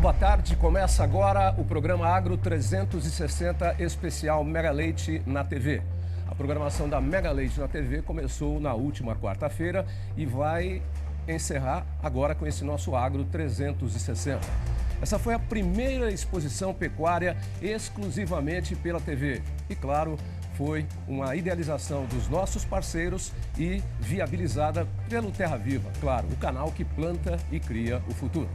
boa tarde. Começa agora o programa Agro 360 especial Mega Leite na TV. A programação da Mega Leite na TV começou na última quarta-feira e vai encerrar agora com esse nosso Agro 360. Essa foi a primeira exposição pecuária exclusivamente pela TV. E, claro, foi uma idealização dos nossos parceiros e viabilizada pelo Terra Viva, claro, o canal que planta e cria o futuro.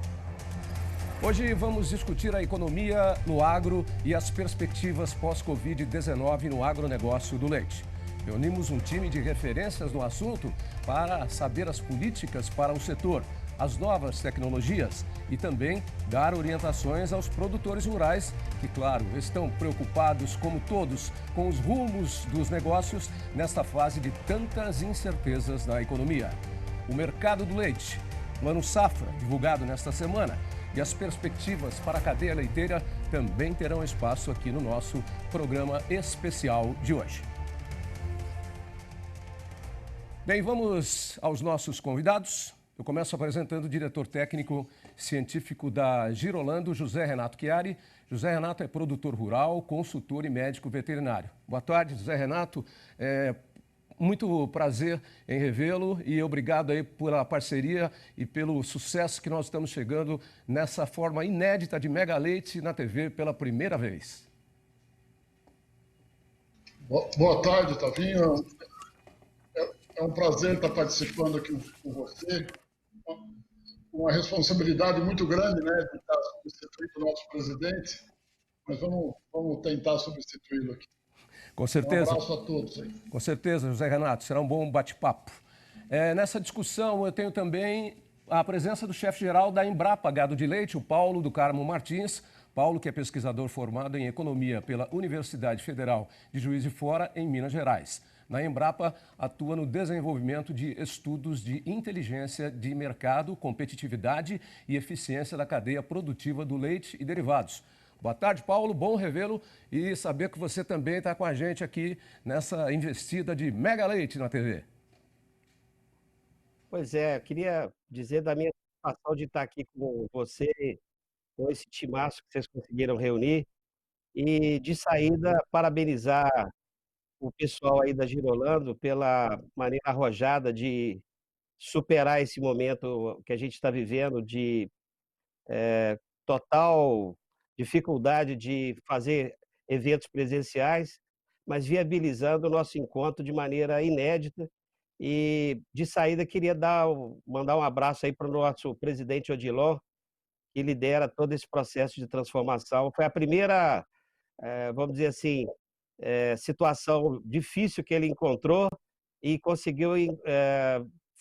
Hoje vamos discutir a economia no agro e as perspectivas pós-Covid-19 no agronegócio do leite. Reunimos um time de referências no assunto para saber as políticas para o setor, as novas tecnologias e também dar orientações aos produtores rurais que, claro, estão preocupados, como todos, com os rumos dos negócios nesta fase de tantas incertezas na economia. O mercado do leite, Plano Safra, divulgado nesta semana, e as perspectivas para a cadeia leiteira também terão espaço aqui no nosso programa especial de hoje. Bem, vamos aos nossos convidados. Eu começo apresentando o diretor técnico científico da Girolando, José Renato Chiari. José Renato é produtor rural, consultor e médico veterinário. Boa tarde, José Renato. Muito prazer em revê-lo e obrigado aí pela parceria e pelo sucesso que nós estamos chegando nessa forma inédita de Mega Leite na TV pela primeira vez. Boa tarde, Tavinho. É um prazer estar participando aqui com você. Uma responsabilidade muito grande, né, de estar substituindo o nosso presidente, mas vamos tentar substituí-lo aqui. Com certeza. Um abraço a todos aí. Com certeza, José Renato, será um bom bate-papo. Nessa discussão eu tenho também a presença do chefe-geral da Embrapa Gado de Leite, o Paulo do Carmo Martins. Paulo, que é pesquisador formado em Economia pela Universidade Federal de Juiz de Fora, em Minas Gerais. Na Embrapa, atua no desenvolvimento de estudos de inteligência de mercado, competitividade e eficiência da cadeia produtiva do leite e derivados. Boa tarde, Paulo. Bom revê-lo e saber que você também está com a gente aqui nessa investida de Mega Leite na TV. Pois é, eu queria dizer da minha satisfação de estar aqui com você, com esse timaço que vocês conseguiram reunir, e de saída parabenizar o pessoal aí da Girolando pela maneira arrojada de superar esse momento que a gente está vivendo de total dificuldade de fazer eventos presenciais, mas viabilizando o nosso encontro de maneira inédita. E de saída queria mandar um abraço aí para o nosso presidente Odilon, que lidera todo esse processo de transformação. Foi a primeira, vamos dizer assim, situação difícil que ele encontrou e conseguiu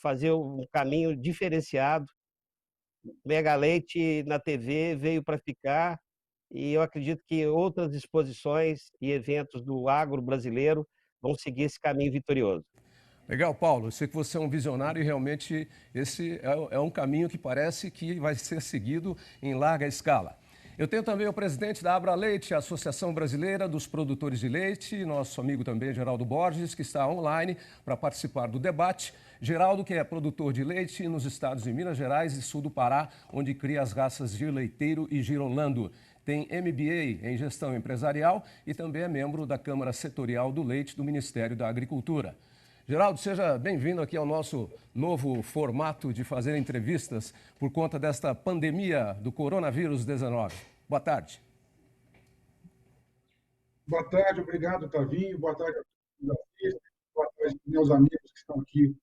fazer um caminho diferenciado. Mega Leite na TV veio para ficar e eu acredito que outras exposições e eventos do agro brasileiro vão seguir esse caminho vitorioso. Legal, Paulo. Eu sei que você é um visionário e realmente esse é um caminho que parece que vai ser seguido em larga escala. Eu tenho também o presidente da Abra Leite, a Associação Brasileira dos Produtores de Leite, nosso amigo também, Geraldo Borges, que está online para participar do debate. Geraldo, que é produtor de leite nos estados de Minas Gerais e sul do Pará, onde cria as raças Girleiteiro e Girolando. Tem MBA em Gestão Empresarial e também é membro da Câmara Setorial do Leite do Ministério da Agricultura. Geraldo, seja bem-vindo aqui ao nosso novo formato de fazer entrevistas por conta desta pandemia do coronavírus 19. Boa tarde. Boa tarde, obrigado, Tavinho. Boa tarde a todos que assistem. Boa tarde aos meus amigos que estão aqui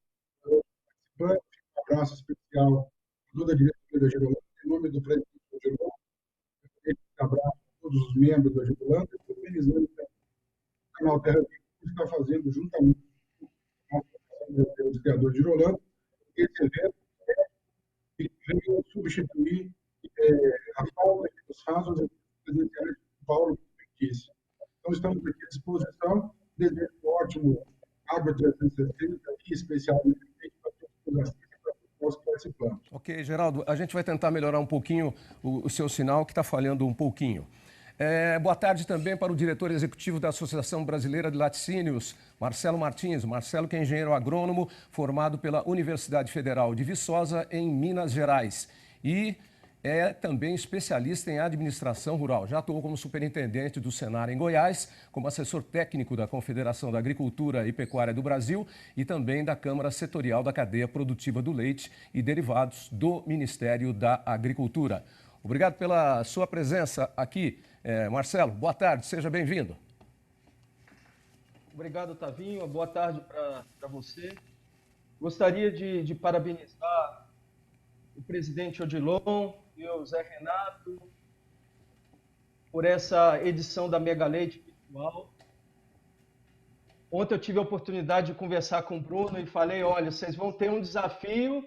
participando. Um abraço especial a toda a diretoria da Girolando, em nome do presidente da Girolando. Um abraço a todos os membros da Girolando e organizando o canal Terra Viva, que está fazendo juntamente os criadores de Girolando, esse evento que veio substituir a falta que nos faz os eventos presenciais de Paulo Fictício. Então, estamos aqui à disposição, desejo um ótimo Agro 360 e especialmente para todos os assistentes e para todos nós que participamos. Ok, Geraldo, a gente vai tentar melhorar um pouquinho o seu sinal, que está falhando um pouquinho. Boa tarde também para o diretor executivo da Associação Brasileira de Laticínios, Marcelo Martins. Marcelo, que é engenheiro agrônomo, formado pela Universidade Federal de Viçosa, em Minas Gerais. E é também especialista em administração rural. Já atuou como superintendente do Senar em Goiás, como assessor técnico da Confederação da Agricultura e Pecuária do Brasil e também da Câmara Setorial da Cadeia Produtiva do Leite e Derivados do Ministério da Agricultura. Obrigado pela sua presença aqui, Marcelo. Boa tarde, seja bem-vindo. Obrigado, Tavinho. Boa tarde para você. Gostaria de parabenizar o presidente Odilon e o Zé Renato por essa edição da Mega Leite virtual. Ontem eu tive a oportunidade de conversar com o Bruno e falei, olha, vocês vão ter um desafio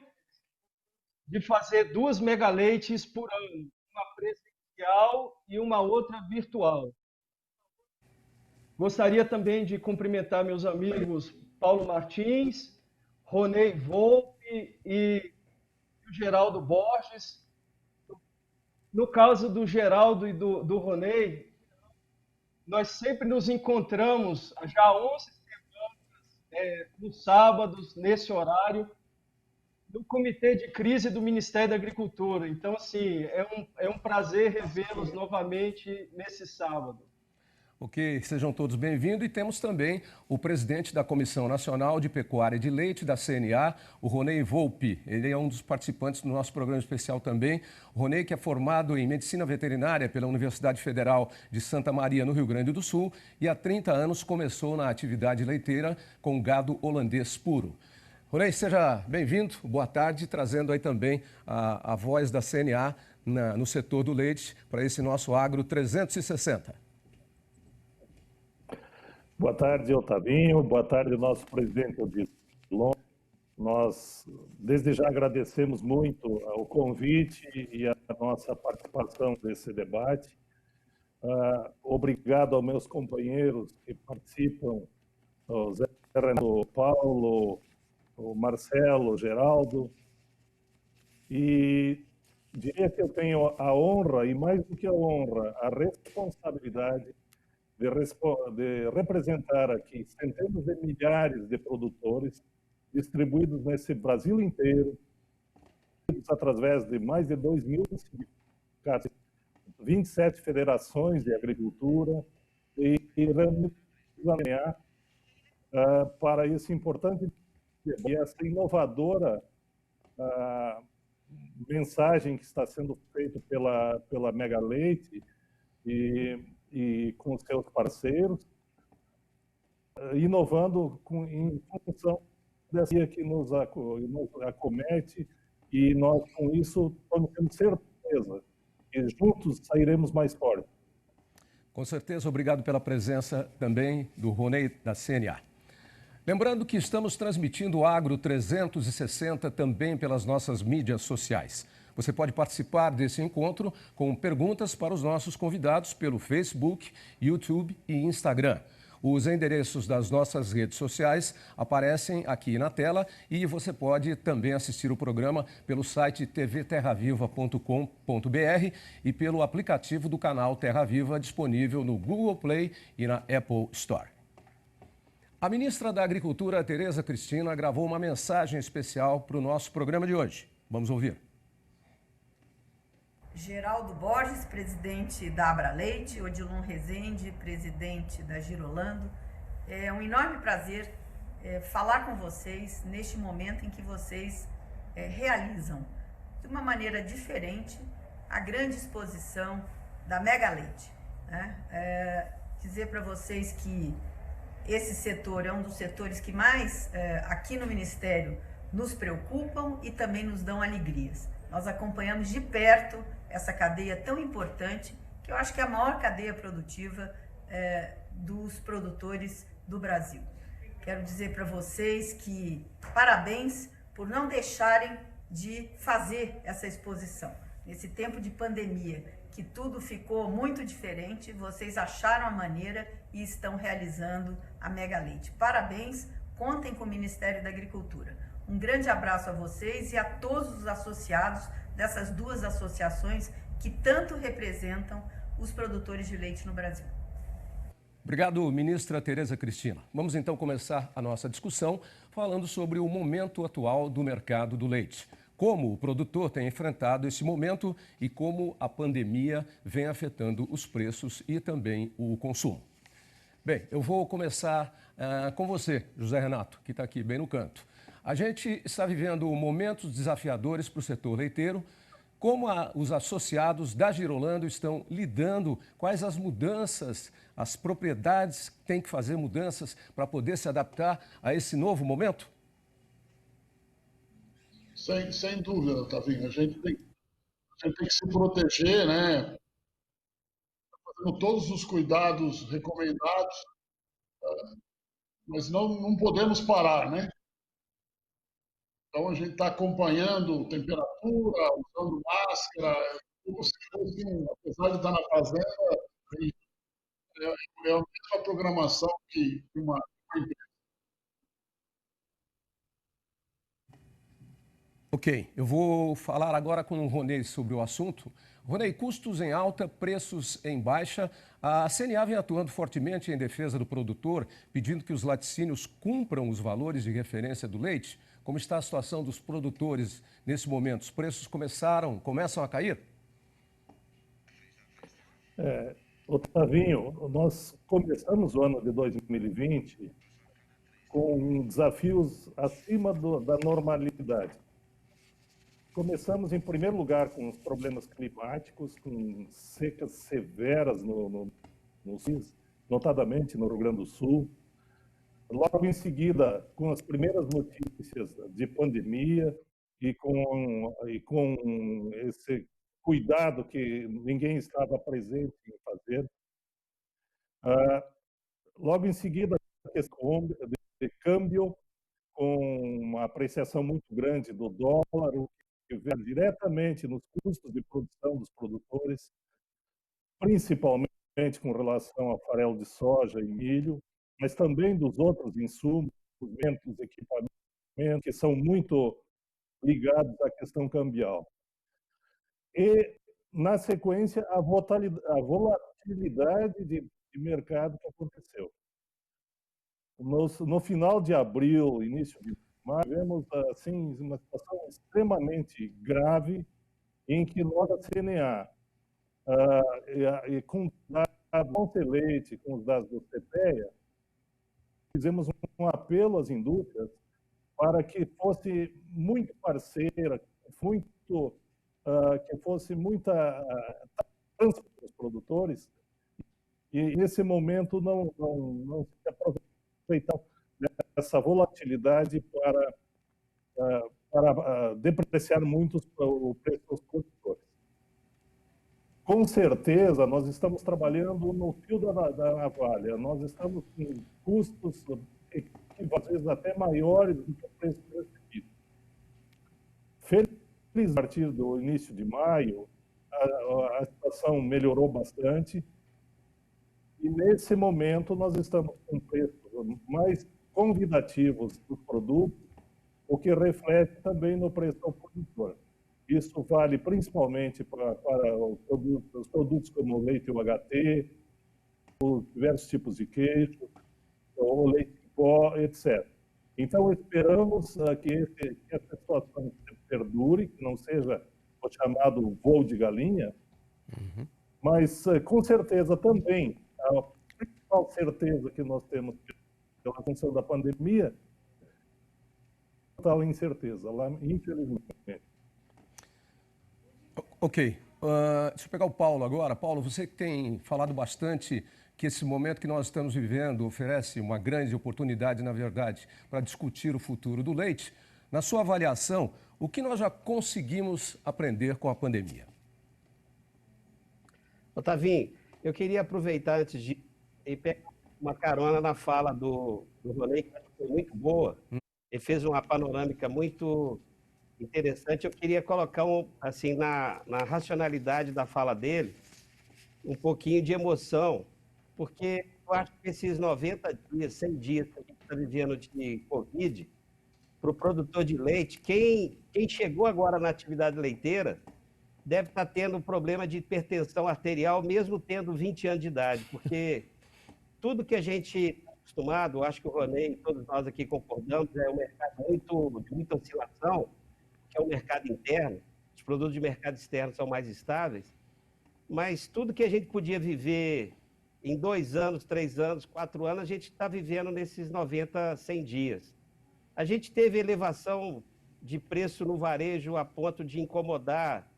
de fazer 2 Mega Leites por ano, uma presencial e uma outra virtual. Gostaria também de cumprimentar meus amigos Paulo Martins, Ronei Volpe e o Geraldo Borges. No caso do Geraldo e do Ronei, nós sempre nos encontramos já há 11 semanas, nos sábados, nesse horário, no Comitê de Crise do Ministério da Agricultura. Então, assim, é um prazer revê-los novamente nesse sábado. Ok, sejam todos bem-vindos. E temos também o presidente da Comissão Nacional de Pecuária e de Leite, da CNA, o Ronei Volpe. Ele é um dos participantes do nosso programa especial também. O Ronei, que é formado em Medicina Veterinária pela Universidade Federal de Santa Maria, no Rio Grande do Sul, e há 30 anos começou na atividade leiteira com gado holandês puro. Ronei, seja bem-vindo, boa tarde, trazendo aí também a voz da CNA no setor do leite para esse nosso Agro 360. Boa tarde, Otavinho. Boa tarde, nosso presidente Odilon. Nós, desde já, agradecemos muito o convite e a nossa participação nesse debate. Obrigado aos meus companheiros que participam, o Zé Renato, o Paulo, o Marcelo, o Geraldo. E diria que eu tenho a honra, e mais do que a honra, a responsabilidade de representar aqui centenas de milhares de produtores distribuídos nesse Brasil inteiro, através de mais de 2.000 sindicatos, 27 federações de agricultura, e reunir para esse importante e essa inovadora mensagem que está sendo feita pela Mega Leite e com seus parceiros, inovando em função dessa que nos acomete, e nós, com isso, estamos tendo certeza que juntos sairemos mais fortes. Com certeza, obrigado pela presença também do Ronei da CNA. Lembrando que estamos transmitindo o Agro 360 também pelas nossas mídias sociais. Você pode participar desse encontro com perguntas para os nossos convidados pelo Facebook, YouTube e Instagram. Os endereços das nossas redes sociais aparecem aqui na tela e você pode também assistir o programa pelo site tvterraviva.com.br e pelo aplicativo do canal Terra Viva disponível no Google Play e na Apple Store. A ministra da Agricultura, Tereza Cristina, gravou uma mensagem especial para o nosso programa de hoje. Vamos ouvir. Geraldo Borges, presidente da Abraleite, Odilon Rezende, presidente da Girolando. É um enorme prazer falar com vocês neste momento em que vocês realizam de uma maneira diferente a grande exposição da Mega Leite. Né? Dizer para vocês que esse setor é um dos setores que mais aqui no Ministério nos preocupam e também nos dão alegrias. Nós acompanhamos de perto essa cadeia tão importante, que eu acho que é a maior cadeia produtiva dos produtores do Brasil. Quero dizer para vocês que parabéns por não deixarem de fazer essa exposição. Nesse tempo de pandemia, que tudo ficou muito diferente, vocês acharam a maneira e estão realizando a Mega Leite. Parabéns, contem com o Ministério da Agricultura. Um grande abraço a vocês e a todos os associados dessas duas associações que tanto representam os produtores de leite no Brasil. Obrigado, ministra Tereza Cristina. Vamos então começar a nossa discussão falando sobre o momento atual do mercado do leite. como o produtor tem enfrentado esse momento e como a pandemia vem afetando os preços e também o consumo. Bem, eu vou começar com você, José Renato, que está aqui bem no canto. A gente está vivendo momentos desafiadores para o setor leiteiro. Como os associados da Girolando estão lidando? Quais as mudanças, as propriedades têm que fazer mudanças para poder se adaptar a esse novo momento? Sem dúvida, Tavinho. A gente tem que se proteger, né? Fazendo todos os cuidados recomendados, mas não podemos parar, né? Então, a gente está acompanhando temperatura, usando máscara. Como se fosse, apesar de estar na fazenda, é a mesma programação que uma empresa. Ok, eu vou falar agora com o Ronei sobre o assunto. Ronei, custos em alta, preços em baixa. A CNA vem atuando fortemente em defesa do produtor, pedindo que os laticínios cumpram os valores de referência do leite. Como está a situação dos produtores nesse momento? Os preços começam a cair? Otavinho, nós começamos o ano de 2020 com desafios acima da normalidade. Começamos, em primeiro lugar, com os problemas climáticos, com secas severas no notadamente no Rio Grande do Sul. Logo em seguida, com as primeiras notícias de pandemia e com esse cuidado que ninguém estava presente em fazer. Logo em seguida, a questão de câmbio, com uma apreciação muito grande do dólar, o que vem diretamente nos custos de produção dos produtores, principalmente com relação a farelo de soja e milho, mas também dos outros insumos, os equipamentos, que são muito ligados à questão cambial. E, na sequência, a volatilidade de mercado que aconteceu. No final de abril, início de maio, tivemos assim, uma situação extremamente grave em que nós, a CNA, com a Leite, com os dados do CPEA, fizemos um apelo às indústrias para que fosse muito parceira, que fosse muita transparência para os produtores, e nesse momento não se aproveitar dessa volatilidade para depreciar muito o preço dos produtores. Com certeza, nós estamos trabalhando no fio da navalha, nós estamos com custos às vezes até maiores do que o preço recebido. Feliz, a partir do início de maio, a situação melhorou bastante e, nesse momento, nós estamos com preços mais convidativos dos produtos, o que reflete também no preço ao produtor. Isso vale principalmente para os produtos como o leite UHT, os diversos tipos de queijo, o leite em pó, etc. Então, esperamos que essa situação perdure, que não seja o chamado voo de galinha, mas, com certeza, também, a principal certeza que nós temos pela função da pandemia é total incerteza, lá, infelizmente. Ok. Deixa eu pegar o Paulo agora. Paulo, você que tem falado bastante que esse momento que nós estamos vivendo oferece uma grande oportunidade, na verdade, para discutir o futuro do leite. Na sua avaliação, o que nós já conseguimos aprender com a pandemia? Otavinho, eu queria aproveitar antes de pegar uma carona na fala do Ronei, que foi muito boa. Ele fez uma panorâmica muito interessante. Eu queria colocar, assim, na racionalidade da fala dele, um pouquinho de emoção, porque eu acho que esses 90 dias, 100 dias que a gente está vivendo de Covid, para o produtor de leite, quem chegou agora na atividade leiteira deve estar tendo problema de hipertensão arterial, mesmo tendo 20 anos de idade, porque tudo que a gente está acostumado, acho que o Ronei e todos nós aqui concordamos, é um mercado de muita oscilação, que é o mercado interno. Os produtos de mercado externo são mais estáveis, mas tudo que a gente podia viver em 2 anos, 3 anos, 4 anos, a gente está vivendo nesses 90, 100 dias. A gente teve elevação de preço no varejo a ponto de incomodar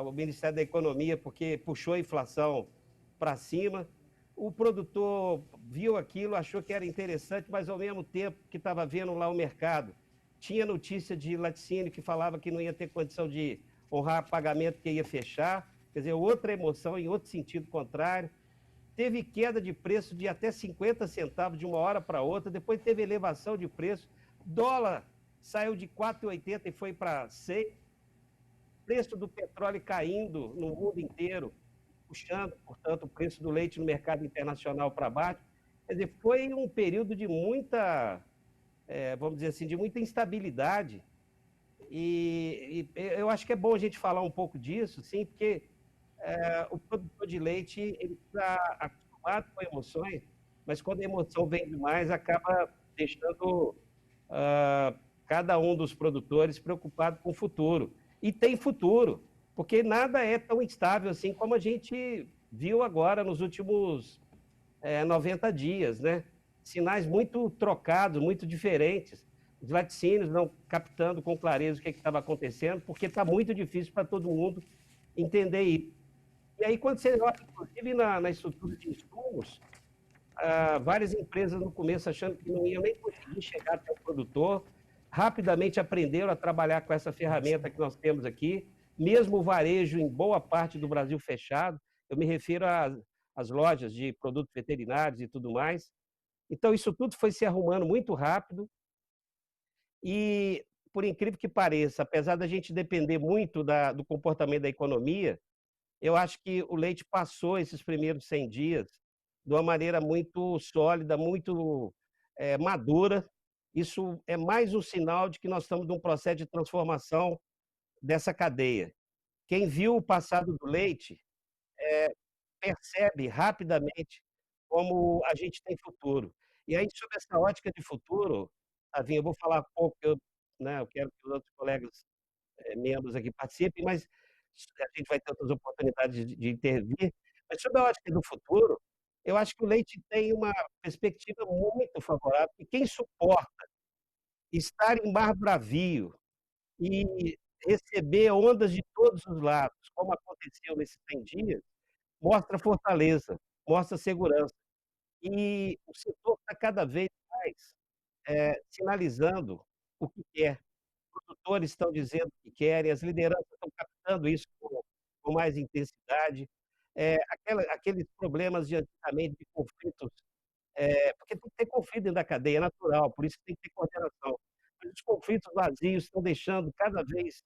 o Ministério da Economia, porque puxou a inflação para cima. O produtor viu aquilo, achou que era interessante, mas ao mesmo tempo que estava vendo lá o mercado, tinha notícia de laticínio que falava que não ia ter condição de honrar pagamento, que ia fechar, quer dizer, outra emoção em outro sentido contrário. Teve queda de preço de até 50 centavos de uma hora para outra, depois teve elevação de preço, dólar saiu de 4,80 e foi para 6, preço do petróleo caindo no mundo inteiro, puxando, portanto, o preço do leite no mercado internacional para baixo. Quer dizer, foi um período de muita, vamos dizer assim, de muita instabilidade. E eu acho que é bom a gente falar um pouco disso, sim, porque o produtor de leite ele está acostumado com emoções, mas quando a emoção vem demais, acaba deixando cada um dos produtores preocupado com o futuro. E tem futuro, porque nada é tão instável assim como a gente viu agora nos últimos 90 dias, né? Sinais muito trocados, muito diferentes. Os laticínios não captando com clareza o que estava acontecendo, porque está muito difícil para todo mundo entender isso. E aí, quando você olha, inclusive, na estrutura de insumos, várias empresas no começo achando que não iam nem conseguir chegar até o produtor, rapidamente aprenderam a trabalhar com essa ferramenta que nós temos aqui, mesmo o varejo em boa parte do Brasil fechado, eu me refiro às lojas de produtos veterinários e tudo mais. Então, isso tudo foi se arrumando muito rápido e, por incrível que pareça, apesar da gente depender muito do comportamento da economia, eu acho que o leite passou esses primeiros 100 dias de uma maneira muito sólida, muito madura. Isso é mais um sinal de que nós estamos num processo de transformação dessa cadeia. Quem viu o passado do leite percebe rapidamente como a gente tem futuro. E aí, sobre essa ótica de futuro, Tavinho, eu vou falar pouco, eu quero que os outros colegas membros aqui participem, mas a gente vai ter outras oportunidades de intervir. Mas sobre a ótica do futuro, eu acho que o leite tem uma perspectiva muito favorável, e quem suporta estar em mar bravio e receber ondas de todos os lados, como aconteceu nesses 100 dias, mostra fortaleza, mostra segurança. E o setor está cada vez mais sinalizando o que quer. Os produtores estão dizendo o que querem, as lideranças estão captando isso com mais intensidade. Aqueles problemas de antigamente de conflitos, porque tem que ter conflito dentro da cadeia, é natural, por isso que tem que ter coordenação. Mas os conflitos vazios estão deixando cada vez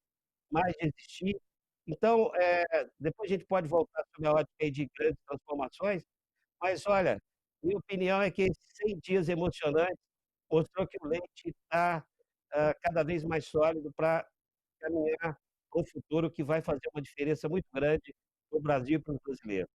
mais de existir. Então, depois a gente pode voltar sobre a ótica aí de grandes transformações, mas olha, minha opinião é que esses 100 dias emocionantes mostrou que o leite está cada vez mais sólido para caminhar para um futuro que vai fazer uma diferença muito grande para o Brasil e para os brasileiros.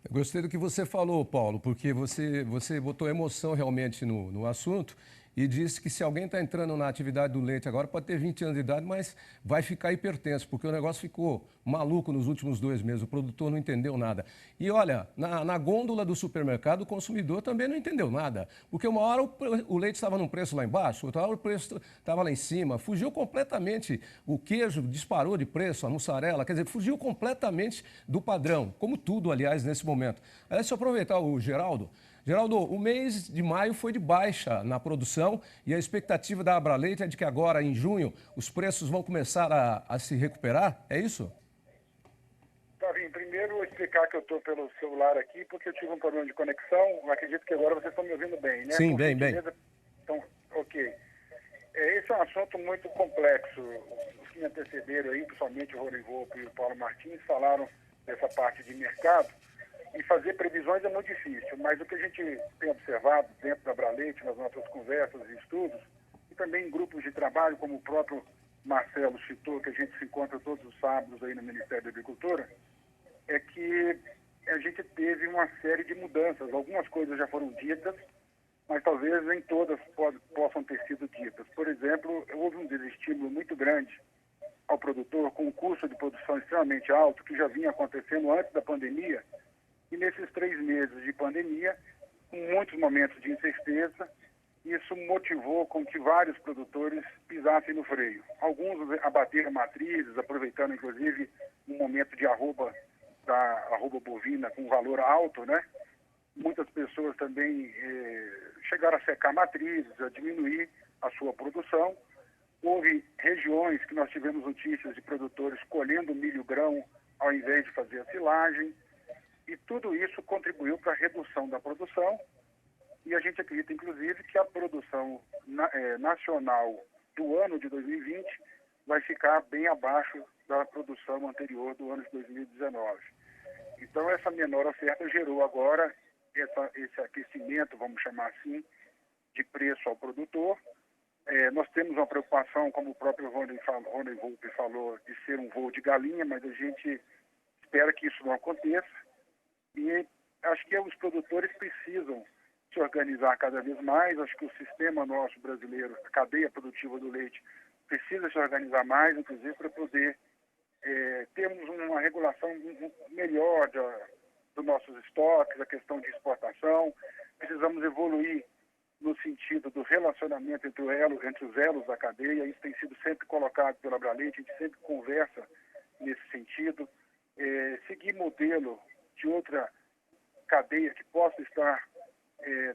Eu gostei do que você falou, Paulo, porque você botou emoção realmente no assunto e disse que se alguém está entrando na atividade do leite agora, pode ter 20 anos de idade, mas vai ficar hipertenso, porque o negócio ficou maluco nos últimos 2 meses, o produtor não entendeu nada. E olha, na gôndola do supermercado, o consumidor também não entendeu nada, porque uma hora o leite estava num preço lá embaixo, outra hora o preço estava lá em cima, fugiu completamente, o queijo disparou de preço, a mussarela, quer dizer, fugiu completamente do padrão, como tudo, aliás, nesse momento. Aliás, se eu aproveitar o Geraldo, o mês de maio foi de baixa na produção e a expectativa da Abraleite é de que agora, em junho, os preços vão começar a se recuperar, é isso? Tavinho, primeiro eu vou explicar que eu estou pelo celular aqui porque eu tive um problema de conexão, eu acredito que agora vocês estão me ouvindo bem, né? Sim, bem. Então, ok. Esse é um assunto muito complexo. Os que me antecederam aí, principalmente o Rony Volpe e o Paulo Martins, falaram dessa parte de mercado. E fazer previsões é muito difícil, mas o que a gente tem observado dentro da Abraleite, nas nossas conversas e estudos, e também em grupos de trabalho, como o próprio Marcelo citou, que a gente se encontra todos os sábados aí no Ministério da Agricultura, é que a gente teve uma série de mudanças. Algumas coisas já foram ditas, mas talvez nem todas possam ter sido ditas. Por exemplo, houve um desestímulo muito grande ao produtor com um custo de produção extremamente alto, que já vinha acontecendo antes da pandemia, e nesses 3 meses de pandemia, com muitos momentos de incerteza, isso motivou com que vários produtores pisassem no freio. Alguns abateram matrizes, aproveitando inclusive um momento de da arroba bovina com valor alto, né? Muitas pessoas também chegaram a secar matrizes, a diminuir a sua produção. Houve regiões que nós tivemos notícias de produtores colhendo milho grão ao invés de fazer a silagem, e tudo isso contribuiu para a redução da produção, e a gente acredita, inclusive, que a produção nacional do ano de 2020 vai ficar bem abaixo da produção anterior do ano de 2019. Então, essa menor oferta gerou agora esse aquecimento, vamos chamar assim, de preço ao produtor. Nós temos uma preocupação, como o próprio Rony Volpe falou, de ser um voo de galinha, mas a gente espera que isso não aconteça. E acho que os produtores precisam se organizar cada vez mais. Acho que o sistema nosso brasileiro, a cadeia produtiva do leite, precisa se organizar mais, inclusive, para poder termos uma regulação melhor dos nossos estoques, a questão de exportação. Precisamos evoluir no sentido do relacionamento entre os elos da cadeia. Isso tem sido sempre colocado pela Abraleite, a gente sempre conversa nesse sentido. Seguir modelo de outra cadeia que possa estar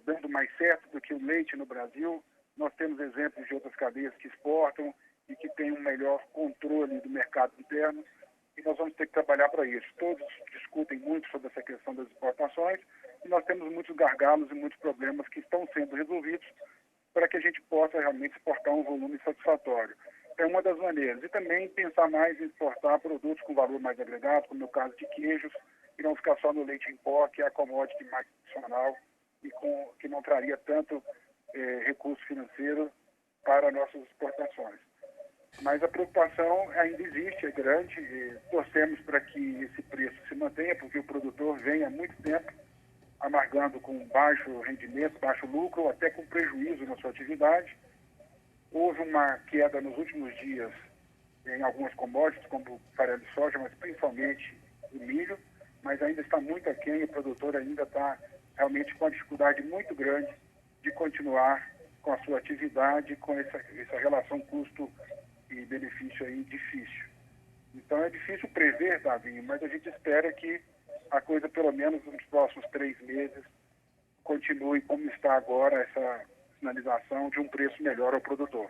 dando mais certo do que o leite no Brasil. Nós temos exemplos de outras cadeias que exportam e que têm um melhor controle do mercado interno, e nós vamos ter que trabalhar para isso. Todos discutem muito sobre essa questão das exportações, e nós temos muitos gargalos e muitos problemas que estão sendo resolvidos para que a gente possa realmente exportar um volume satisfatório. É uma das maneiras. E também pensar mais em exportar produtos com valor mais agregado, como no caso de queijos, e não ficar só no leite em pó, que é a commodity mais tradicional e que não traria tanto recurso financeiro para nossas exportações. Mas a preocupação ainda existe, é grande, e torcemos para que esse preço se mantenha, porque o produtor vem há muito tempo amargando com baixo rendimento, baixo lucro, até com prejuízo na sua atividade. Houve uma queda nos últimos dias em algumas commodities, como o farelo de soja, mas principalmente o milho, mas ainda está muito aquém, o produtor ainda está realmente com uma dificuldade muito grande de continuar com a sua atividade, com essa relação custo e benefício aí difícil. Então é difícil prever, Davinho, mas a gente espera que a coisa, pelo menos nos próximos 3 meses, continue como está agora, essa sinalização de um preço melhor ao produtor.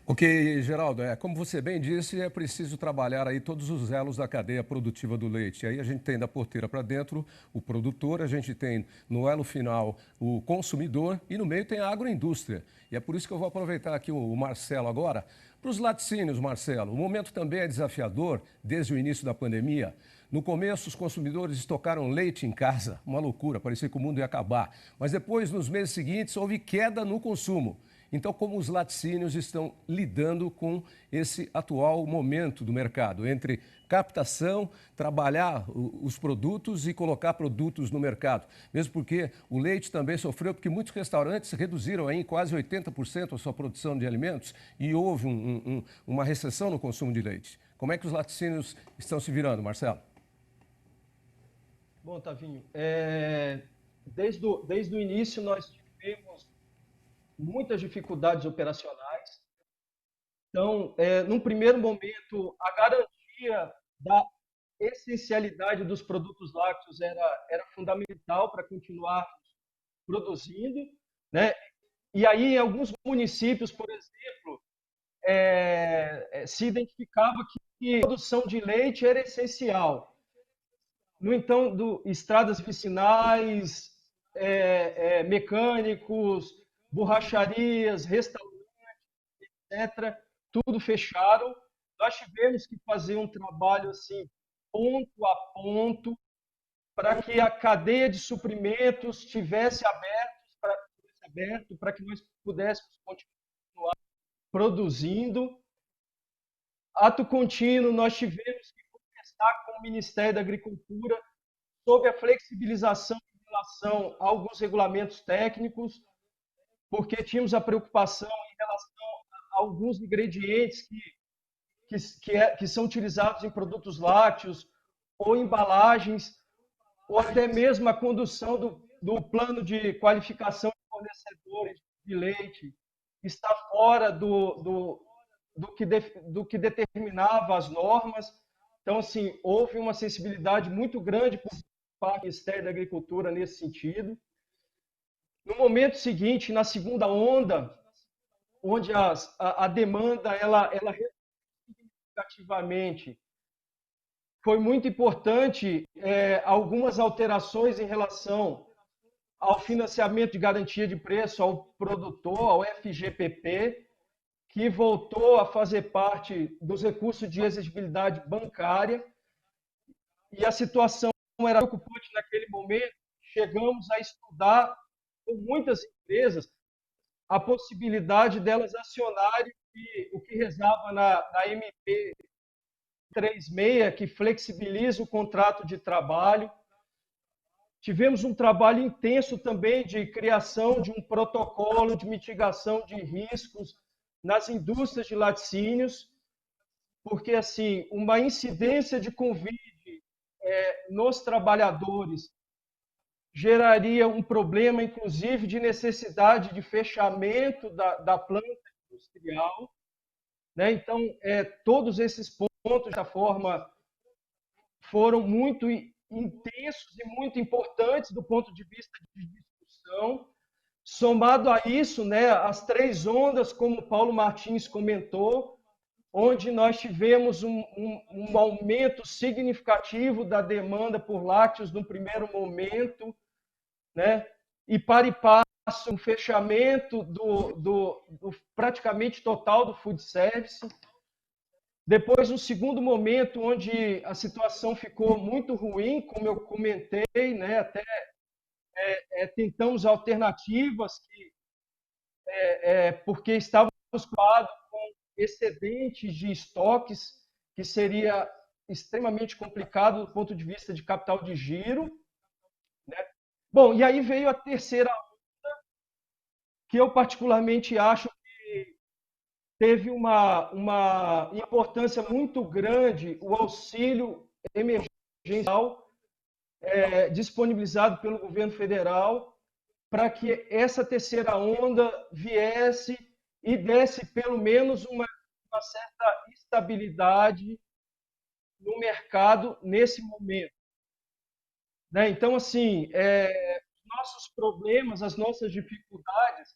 Ok, Geraldo, como você bem disse, é preciso trabalhar aí todos os elos da cadeia produtiva do leite. Aí a gente tem da porteira para dentro o produtor, a gente tem no elo final o consumidor e no meio tem a agroindústria. E é por isso que eu vou aproveitar aqui o Marcelo agora. Para os laticínios, Marcelo, o momento também é desafiador desde o início da pandemia. No começo, os consumidores estocaram leite em casa, uma loucura, parecia que o mundo ia acabar. Mas depois, nos meses seguintes, houve queda no consumo. Então, como os laticínios estão lidando com esse atual momento do mercado, entre captação, trabalhar os produtos e colocar produtos no mercado? Mesmo porque o leite também sofreu, porque muitos restaurantes reduziram aí em quase 80% a sua produção de alimentos e houve uma recessão no consumo de leite. Como é que os laticínios estão se virando, Marcelo? Bom, Tavinho, desde o início nós tivemos muitas dificuldades operacionais. Então, num primeiro momento, a garantia da essencialidade dos produtos lácteos era fundamental para continuar produzindo, né? E aí, em alguns municípios, por exemplo, se identificava que a produção de leite era essencial. No entanto, estradas vicinais, mecânicos, borracharias, restaurantes, etc., tudo fecharam. Nós tivemos que fazer um trabalho assim, ponto a ponto, para que a cadeia de suprimentos estivesse aberto, para que nós pudéssemos continuar produzindo. Ato contínuo, nós tivemos que conversar com o Ministério da Agricultura sobre a flexibilização em relação a alguns regulamentos técnicos, porque tínhamos a preocupação em relação a alguns ingredientes que são utilizados em produtos lácteos ou embalagens, ou até mesmo a condução do plano de qualificação de fornecedores de leite está fora do que determinava as normas. Então, assim, houve uma sensibilidade muito grande por parte do Ministério da Agricultura nesse sentido. No momento seguinte, na segunda onda, onde a demanda ela significativamente, foi muito importante algumas alterações em relação ao financiamento de garantia de preço ao produtor, ao FGPP, que voltou a fazer parte dos recursos de exigibilidade bancária, e a situação era preocupante naquele momento. Chegamos a estudar com muitas empresas a possibilidade delas acionarem o que rezava na MP 36, que flexibiliza o contrato de trabalho. Tivemos um trabalho intenso também de criação de um protocolo de mitigação de riscos nas indústrias de laticínios, porque assim, uma incidência de Covid nos trabalhadores geraria um problema, inclusive, de necessidade de fechamento da planta industrial, né? Então, todos esses pontos, dessa forma, foram muito intensos e muito importantes do ponto de vista de discussão. Somado a isso, né, as 3 ondas, como o Paulo Martins comentou, onde nós tivemos um aumento significativo da demanda por lácteos no primeiro momento, né, e passo um fechamento do praticamente total do food service. Depois, um segundo momento onde a situação ficou muito ruim, como eu comentei, né, até tentamos alternativas porque estávamos preocupados com excedentes de estoques, que seria extremamente complicado do ponto de vista de capital de giro, né? Bom, e aí veio a terceira onda, que eu particularmente acho que teve uma importância muito grande, o auxílio emergencial disponibilizado pelo governo federal, para que essa terceira onda viesse e desse pelo menos uma certa estabilidade no mercado nesse momento, né? Então, assim, nossos problemas, as nossas dificuldades,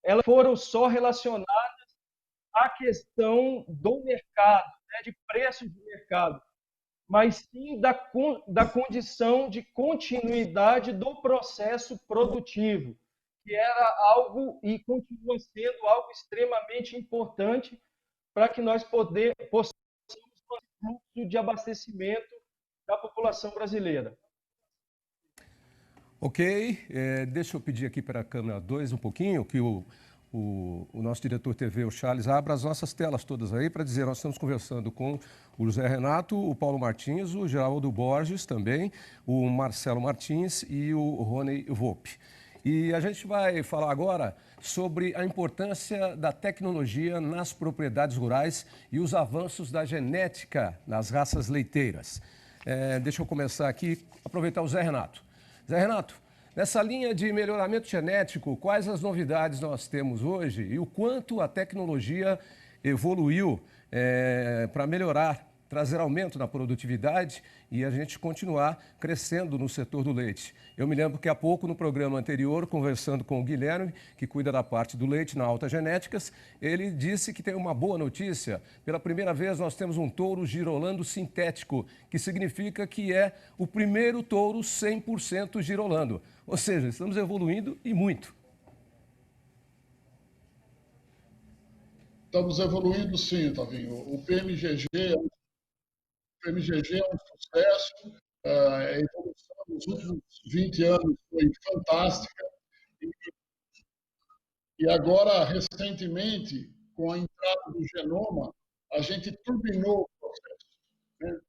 elas foram só relacionadas à questão do mercado, né, de preço de mercado, mas sim da condição de continuidade do processo produtivo, que era algo e continua sendo algo extremamente importante para que nós possamos fazer fluxo de abastecimento da população brasileira. Ok, deixa eu pedir aqui para a câmera 2 um pouquinho, que o nosso diretor TV, o Charles, abra as nossas telas todas aí para dizer, nós estamos conversando com o José Renato, o Paulo Martins, o Geraldo Borges também, o Marcelo Martins e o Rony Volpe. E a gente vai falar agora sobre a importância da tecnologia nas propriedades rurais e os avanços da genética nas raças leiteiras. Deixa eu começar aqui, aproveitar o Zé Renato. Zé Renato, nessa linha de melhoramento genético, quais as novidades nós temos hoje e o quanto a tecnologia evoluiu para melhorar, trazer aumento na produtividade e a gente continuar crescendo no setor do leite? Eu me lembro que há pouco, no programa anterior, conversando com o Guilherme, que cuida da parte do leite na Alta Genéticas, ele disse que tem uma boa notícia. Pela primeira vez, nós temos um touro girolando sintético, que significa que é o primeiro touro 100% girolando. Ou seja, estamos evoluindo e muito. Estamos evoluindo sim, Tavinho. O PMGG é um sucesso. A evolução nos últimos 20 anos foi fantástica. E agora, recentemente, com a entrada do genoma, a gente turbinou o processo, né?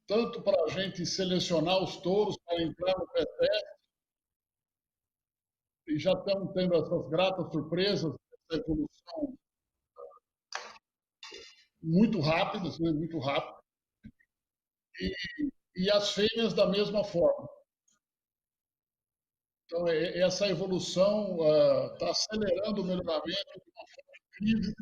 Tanto para a gente selecionar os touros para entrar no pré-teste, e já estamos tendo essas gratas surpresas, essa evolução muito rápidas, né, muito rápido, e as fêmeas da mesma forma. Então, essa evolução está acelerando o melhoramento de uma forma incrível,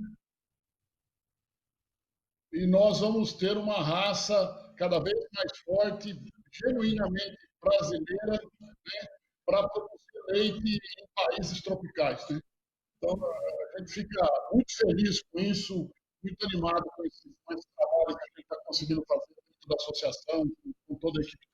e nós vamos ter uma raça cada vez mais forte, genuinamente brasileira, né, para produzir leite em países tropicais, né? Então, a gente fica muito feliz com isso, muito animado com esse trabalho que a gente está conseguindo fazer dentro da associação, com toda a equipe.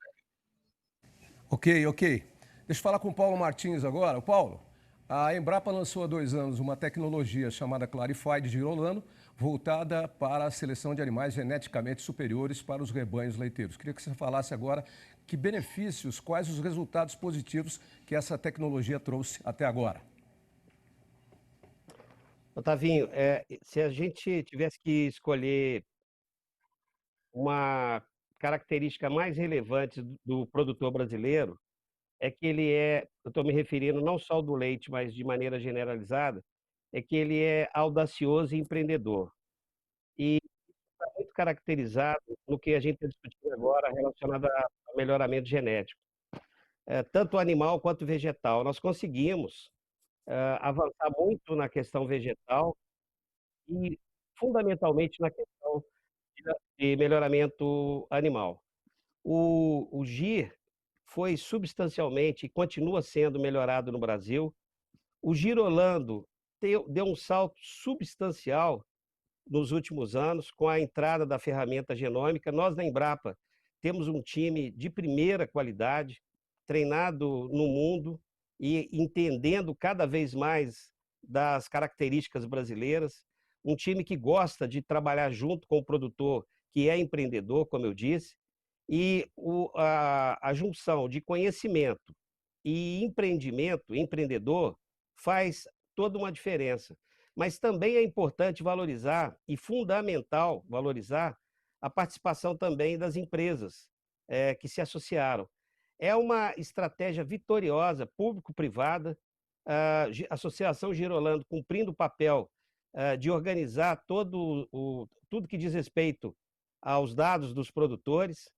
Ok, ok. Deixa eu falar com o Paulo Martins agora. O Paulo, a Embrapa lançou há 2 anos uma tecnologia chamada Clarify de Girolando, voltada para a seleção de animais geneticamente superiores para os rebanhos leiteiros. Queria que você falasse agora que benefícios, quais os resultados positivos que essa tecnologia trouxe até agora. Otavinho, se a gente tivesse que escolher uma característica mais relevante do produtor brasileiro, é que eu estou me referindo não só ao do leite, mas de maneira generalizada, é que ele é audacioso e empreendedor. E está muito caracterizado no que a gente está discutindo agora relacionado a melhoramento genético. Tanto animal quanto vegetal. Nós conseguimos avançar muito na questão vegetal e fundamentalmente na questão de melhoramento animal. O GIR foi substancialmente e continua sendo melhorado no Brasil. O Girolando deu um salto substancial nos últimos anos com a entrada da ferramenta genômica. Nós, na Embrapa, temos um time de primeira qualidade, treinado no mundo e entendendo cada vez mais das características brasileiras. Um time que gosta de trabalhar junto com o produtor, que é empreendedor, como eu disse, e a junção de conhecimento e empreendimento, empreendedor, faz toda uma diferença. Mas também é importante valorizar e fundamental valorizar a participação também das empresas que se associaram. É uma estratégia vitoriosa, público-privada, a Associação Girolando cumprindo o papel de organizar tudo que diz respeito aos dados dos produtores,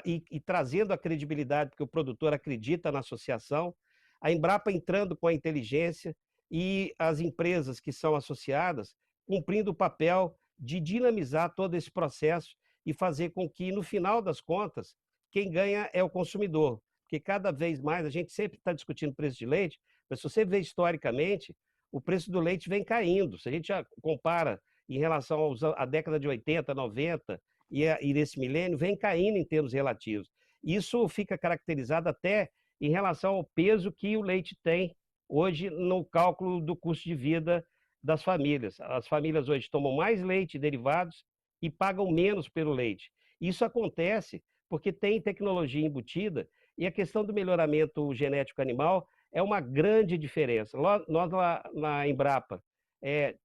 e trazendo a credibilidade, porque o produtor acredita na associação, a Embrapa entrando com a inteligência e as empresas que são associadas cumprindo o papel de dinamizar todo esse processo e fazer com que, no final das contas, quem ganha é o consumidor. Porque cada vez mais, a gente sempre está discutindo preço de leite, mas se você vê historicamente, o preço do leite vem caindo. Se a gente já compara em relação à década de 80, 90, e nesse milênio, vem caindo em termos relativos. Isso fica caracterizado até em relação ao peso que o leite tem hoje no cálculo do custo de vida das famílias. As famílias hoje tomam mais leite e derivados e pagam menos pelo leite. Isso acontece porque tem tecnologia embutida e a questão do melhoramento genético animal é uma grande diferença. Nós lá na Embrapa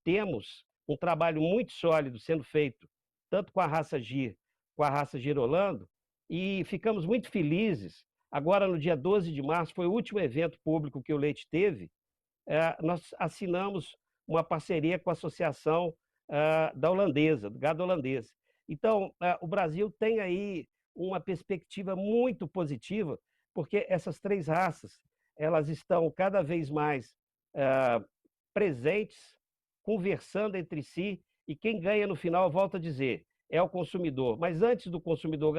temos um trabalho muito sólido sendo feito tanto com a raça GIR, com a raça Girolando, e ficamos muito felizes. Agora, no dia 12 de março, foi o último evento público que o leite teve, nós assinamos uma parceria com a Associação da Holandesa, do gado holandês. Então, o Brasil tem aí uma perspectiva muito positiva, porque essas 3 raças, elas estão cada vez mais presentes, conversando entre si, e quem ganha no final, volto a dizer, é o consumidor. Mas antes do consumidor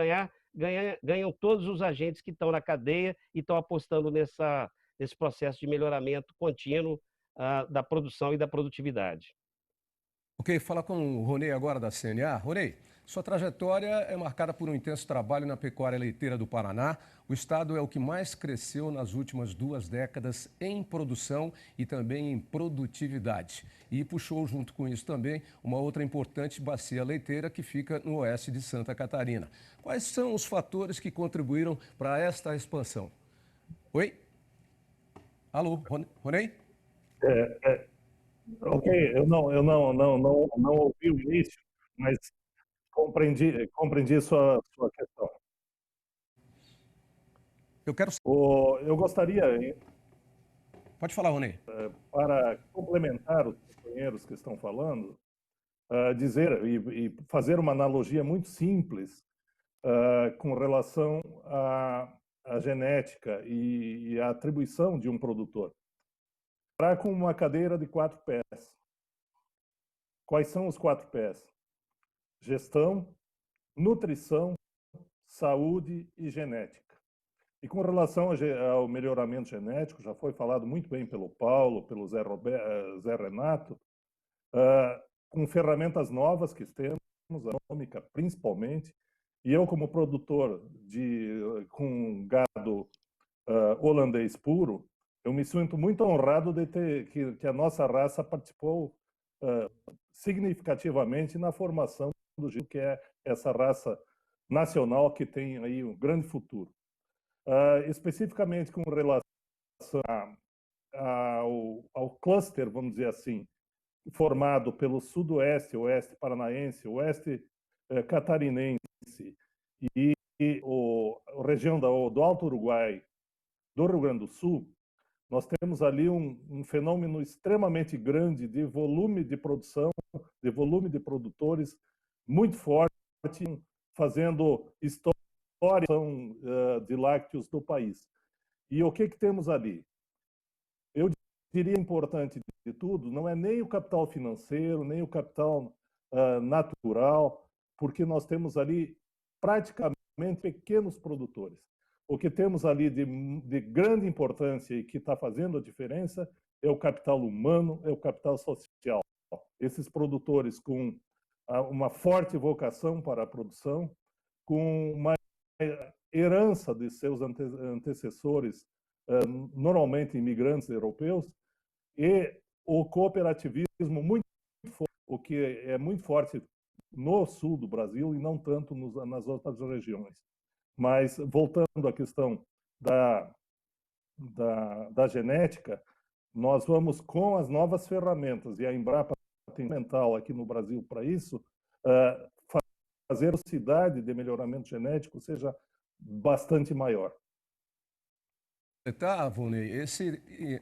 ganham todos os agentes que estão na cadeia e estão apostando nesse processo de melhoramento contínuo da produção e da produtividade. Ok, fala com o Ronei agora da CNA. Ronei, sua trajetória é marcada por um intenso trabalho na pecuária leiteira do Paraná. O estado é o que mais cresceu nas últimas 2 décadas em produção e também em produtividade. E puxou junto com isso também uma outra importante bacia leiteira que fica no oeste de Santa Catarina. Quais são os fatores que contribuíram para esta expansão? Oi? Alô, Ronei? Ok, eu não ouvi o início, mas compreendi sua questão. Eu gostaria, Pode falar, Ronei. Para complementar os companheiros que estão falando, dizer e fazer uma analogia muito simples com relação à genética e à atribuição de um produtor. Para com uma cadeira de 4 pés. Quais são os 4 pés? Gestão, nutrição, saúde e genética. E com relação ao melhoramento genético, já foi falado muito bem pelo Paulo, pelo Zé Renato, com ferramentas novas que temos, a genômica principalmente, e eu como produtor com gado holandês puro, eu me sinto muito honrado de ter que a nossa raça participou significativamente na formação do Giro, que é essa raça nacional que tem aí um grande futuro. Especificamente com relação ao cluster, vamos dizer assim, formado pelo sudoeste, oeste paranaense, oeste catarinense e a região do Alto Uruguai, do Rio Grande do Sul, nós temos ali um fenômeno extremamente grande de volume de produção, de volume de produtores muito forte, fazendo história de lácteos do país. E o que temos ali? Eu diria importante de tudo, não é nem o capital financeiro, nem o capital natural, porque nós temos ali praticamente pequenos produtores. O que temos ali de grande importância e que está fazendo a diferença é o capital humano, é o capital social. Esses produtores com uma forte vocação para a produção, com uma herança de seus antecessores, normalmente imigrantes europeus, e o cooperativismo muito forte, o que é muito forte no sul do Brasil e não tanto nas outras regiões. Mas, voltando à questão da genética, nós vamos, com as novas ferramentas, e a Embrapa tem mental aqui no Brasil para isso, fazer a velocidade de melhoramento genético seja bastante maior. Tá, Ronei,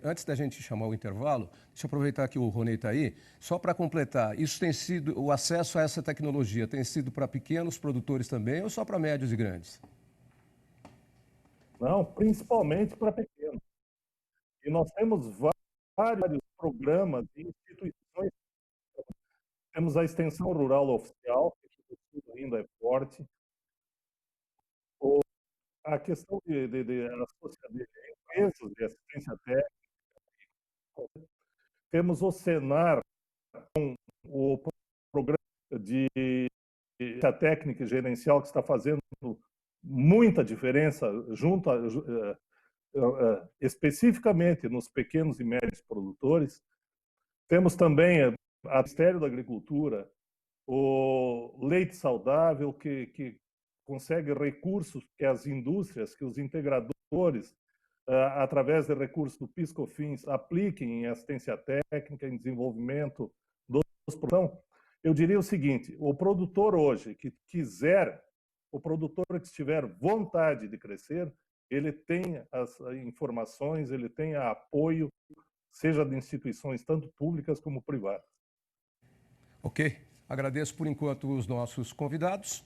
antes da gente chamar o intervalo, deixa eu aproveitar que o Ronei está aí, só para completar, isso tem sido, o acesso a essa tecnologia tem sido para pequenos produtores também ou só para médios e grandes? Não, principalmente para pequenos. E nós temos vários programas e instituições. Temos a Extensão Rural Oficial, que ainda é forte. A questão de empresas de assistência técnica. Temos o Senar, com o programa de assistência técnica e gerencial, que está fazendo muita diferença especificamente nos pequenos e médios produtores. Temos também o Ministério da Agricultura, o Leite Saudável, que consegue recursos que as indústrias, que os integradores, através de recursos do PIS/COFINS, apliquem em assistência técnica, em desenvolvimento dos produtos. Eu diria o seguinte, o produtor hoje que quiser, o produtor que tiver vontade de crescer, ele tem as informações, ele tem apoio, seja de instituições tanto públicas como privadas. Ok, agradeço por enquanto os nossos convidados.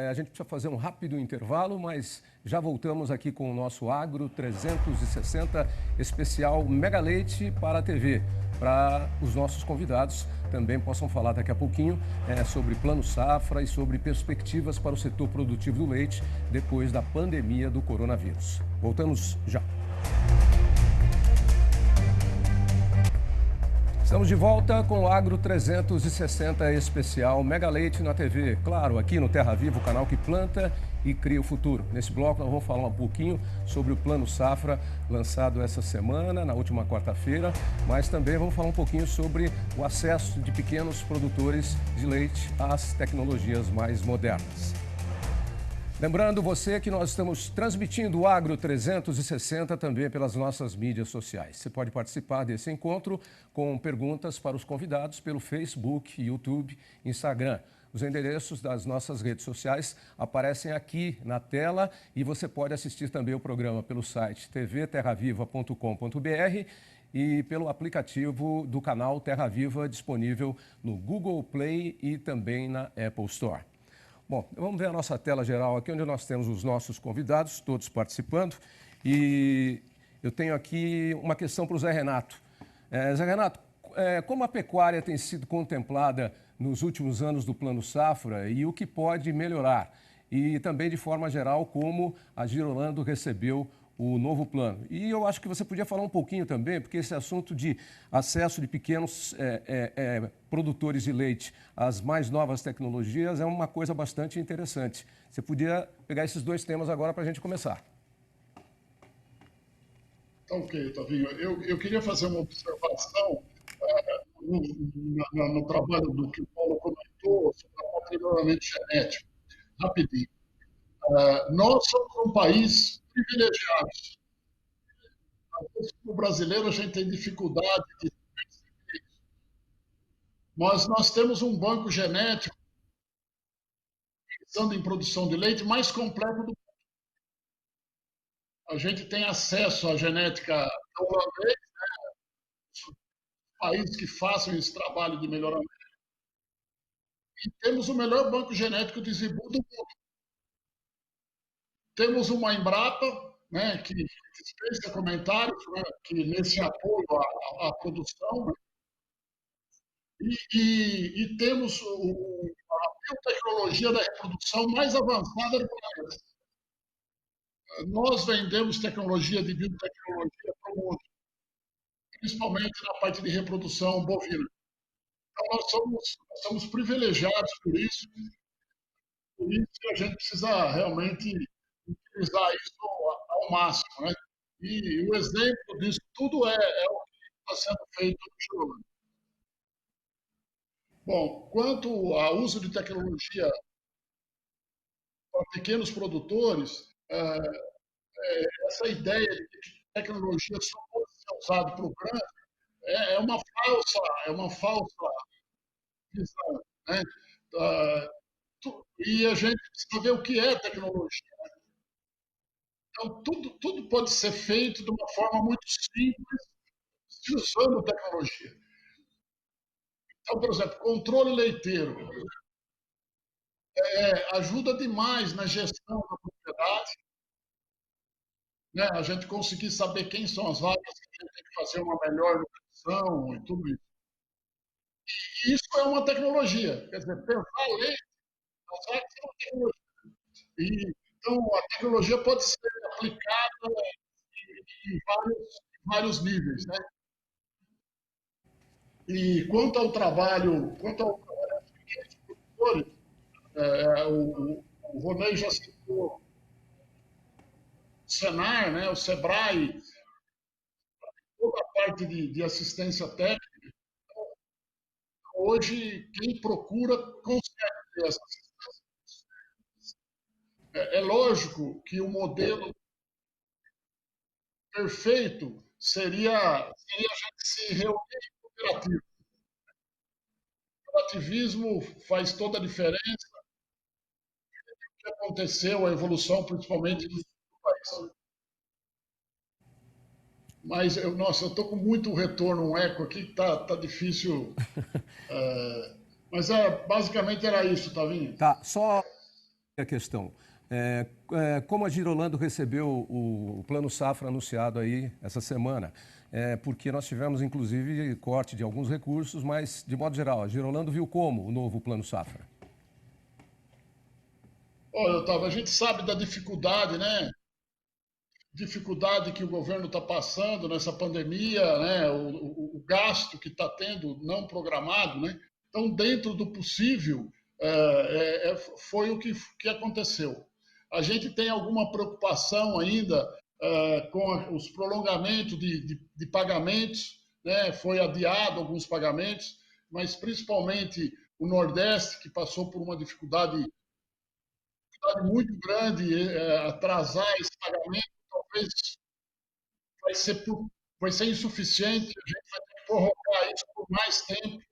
A gente precisa fazer um rápido intervalo, mas já voltamos aqui com o nosso Agro 360 especial Mega Leite para a TV, para os nossos convidados também possam falar daqui a pouquinho sobre Plano Safra e sobre perspectivas para o setor produtivo do leite depois da pandemia do coronavírus. Voltamos já. Estamos de volta com o Agro 360 especial Mega Leite na TV. Claro, aqui no Terra Viva, o canal que planta e cria o futuro. Nesse bloco nós vamos falar um pouquinho sobre o Plano Safra, lançado essa semana, na última quarta-feira, mas também vamos falar um pouquinho sobre o acesso de pequenos produtores de leite às tecnologias mais modernas. Lembrando você que nós estamos transmitindo o Agro 360 também pelas nossas mídias sociais. Você pode participar desse encontro com perguntas para os convidados pelo Facebook, YouTube, Instagram. Os endereços das nossas redes sociais aparecem aqui na tela e você pode assistir também o programa pelo site tvterraviva.com.br e pelo aplicativo do canal Terra Viva, disponível no Google Play e também na Apple Store. Bom, vamos ver a nossa tela geral aqui, onde nós temos os nossos convidados, todos participando. E eu tenho aqui uma questão para o Zé Renato. Zé Renato, como a pecuária tem sido contemplada nos últimos anos do Plano Safra e o que pode melhorar? E também, de forma geral, como a Girolando recebeu o novo plano. E eu acho que você podia falar um pouquinho também, porque esse assunto de acesso de pequenos produtores de leite às mais novas tecnologias é uma coisa bastante interessante. Você podia pegar esses dois temas agora para a gente começar. Tá ok, Tavinho. Eu queria fazer uma observação no trabalho do que o Paulo comentou sobre o patrimoniamento genético. Rapidinho. Nós somos um país privilegiado. Às vezes, como brasileiro, a gente tem dificuldade de perceber isso. Mas nós temos um banco genético, pensando em produção de leite, mais completo do mundo. A gente tem acesso à genética holandesa, países que façam esse trabalho de melhoramento. E temos o melhor banco genético de zebu do mundo. Temos uma Embrapa, né, que dispensa comentários, né, que nesse apoio à produção, né, e temos a biotecnologia da reprodução mais avançada do planeta. Nós vendemos tecnologia de biotecnologia para o mundo, principalmente na parte de reprodução bovina. Então, nós somos privilegiados por isso a gente precisa realmente utilizar isso ao máximo, né? E o exemplo disso tudo é o que está sendo feito no Girolando. Bom, quanto ao uso de tecnologia para pequenos produtores, essa ideia de que tecnologia só pode ser usada para o grande é uma falsa visão, né? E a gente precisa ver o que é tecnologia. Então, tudo pode ser feito de uma forma muito simples, usando tecnologia. Então, por exemplo, controle leiteiro ajuda demais na gestão da propriedade, né? A gente conseguir saber quem são as vacas que a gente tem que fazer uma melhor nutrição e tudo isso. E isso é uma tecnologia. Quer dizer, pensar leite, as vacas é uma tecnologia. Então, a tecnologia pode ser aplicada em vários níveis, né? E quanto ao trabalho dos pequenos produtores, o Ronei já citou o Senar, né, o Sebrae, toda a parte de assistência técnica. Hoje, quem procura consegue ter essa assistência. É lógico que o modelo perfeito seria a gente se reunir em cooperativa. O cooperativismo faz toda a diferença. O que aconteceu, a evolução, principalmente no país. Mas, nossa, eu estou com muito retorno, um eco aqui, que tá difícil. Mas basicamente era isso, Tavinho. Tá, só a questão. Como a Girolando recebeu o Plano Safra anunciado aí essa semana? Porque nós tivemos, inclusive, corte de alguns recursos, mas, de modo geral, a Girolando viu como o novo Plano Safra? Olha, Otávio, a gente sabe da dificuldade, né? Dificuldade que o governo está passando nessa pandemia, né? O gasto que está tendo não programado, né? Então, dentro do possível, foi o que aconteceu. A gente tem alguma preocupação ainda com os prolongamentos de pagamentos, né? Foi adiado alguns pagamentos, mas principalmente o Nordeste, que passou por uma dificuldade muito grande, atrasar esse pagamento, talvez vai ser insuficiente, a gente vai ter que prorrogar isso por mais tempo.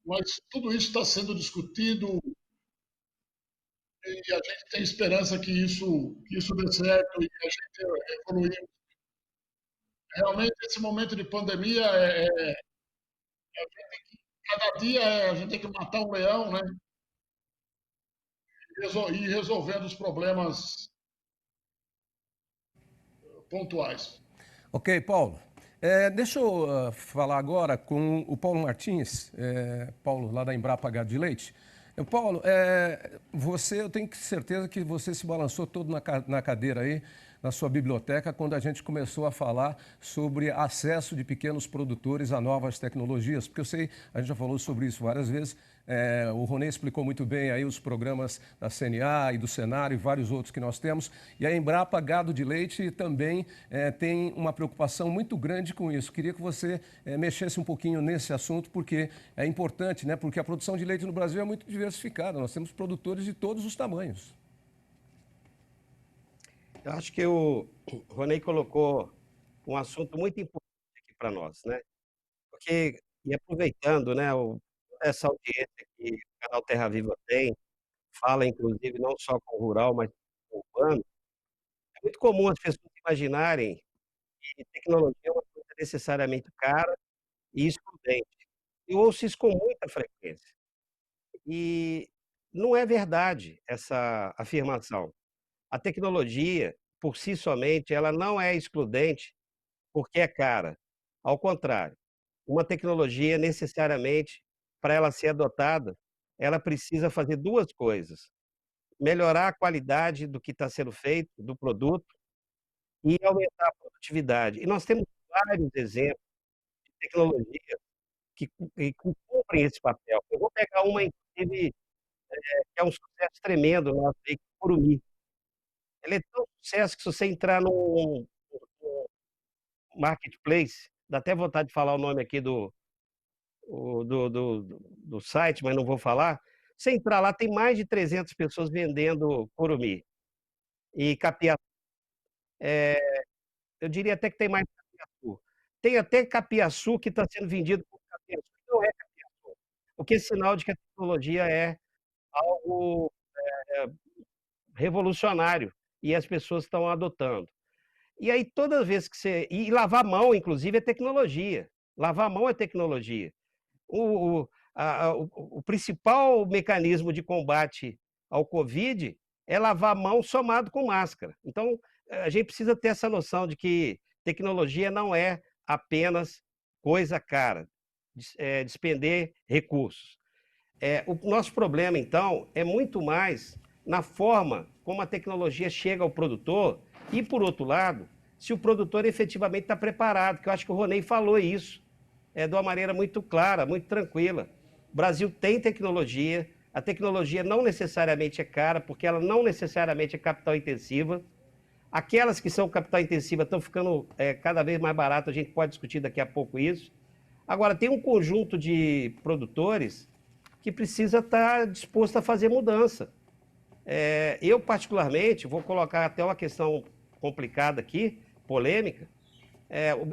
Mas tudo isso está sendo discutido e a gente tem esperança que isso dê certo e a gente evoluir. realmente esse momento de pandemia cada dia a gente tem que matar um leão, né? E ir resolvendo os problemas pontuais. Ok, Paulo. Deixa eu falar agora com o Paulo Martins, Paulo lá da Embrapa Gado de Leite. Paulo, eu tenho certeza que você se balançou todo na cadeira aí, na sua biblioteca, quando a gente começou a falar sobre acesso de pequenos produtores a novas tecnologias, porque eu sei, a gente já falou sobre isso várias vezes, o Ronê explicou muito bem aí os programas da CNA e do Senar e vários outros que nós temos, e a Embrapa Gado de Leite também tem uma preocupação muito grande com isso. Queria que você mexesse um pouquinho nesse assunto, porque é importante, né? Porque a produção de leite no Brasil é muito diversificada, nós temos produtores de todos os tamanhos. Eu acho que o Ronei colocou um assunto muito importante aqui para nós, né? Porque, e aproveitando, né, essa audiência que o canal Terra Viva tem, fala inclusive não só com o rural, mas com o urbano, é muito comum as pessoas imaginarem que tecnologia é uma coisa necessariamente cara e excludente. Eu ouço isso com muita frequência. E não é verdade essa afirmação. A tecnologia, por si somente, ela não é excludente porque é cara. Ao contrário, uma tecnologia necessariamente, para ela ser adotada, ela precisa fazer duas coisas: melhorar a qualidade do que está sendo feito, do produto, e aumentar a produtividade. E nós temos vários exemplos de tecnologia que cumprem esse papel. Eu vou pegar uma, inclusive, que é um sucesso tremendo nosso aí, que é o Curumim. Ele é tão sucesso que se você entrar num marketplace, dá até vontade de falar o nome aqui do site, mas não vou falar. Você entrar lá, tem mais de 300 pessoas vendendo curumim e capiatu. Eu diria até que tem mais capiatu. Tem até capiaçu que está sendo vendido por capiaçu, que não é capiaçu. O que é sinal de que a tecnologia é algo revolucionário e as pessoas estão adotando. E aí, toda vez que você. E lavar a mão, inclusive, é tecnologia. Lavar a mão é tecnologia. O principal mecanismo de combate ao Covid é lavar a mão somado com máscara. Então, a gente precisa ter essa noção de que tecnologia não é apenas coisa cara, despender recursos. O nosso problema, então, é muito mais na forma como a tecnologia chega ao produtor e, por outro lado, se o produtor efetivamente está preparado, que eu acho que o Ronei falou isso de uma maneira muito clara, muito tranquila. O Brasil tem tecnologia, a tecnologia não necessariamente é cara, porque ela não necessariamente é capital intensiva. Aquelas que são capital intensiva estão ficando cada vez mais baratas, a gente pode discutir daqui a pouco isso. Agora, tem um conjunto de produtores que precisa estar disposto a fazer mudança. Eu, particularmente, vou colocar até uma questão complicada aqui, polêmica.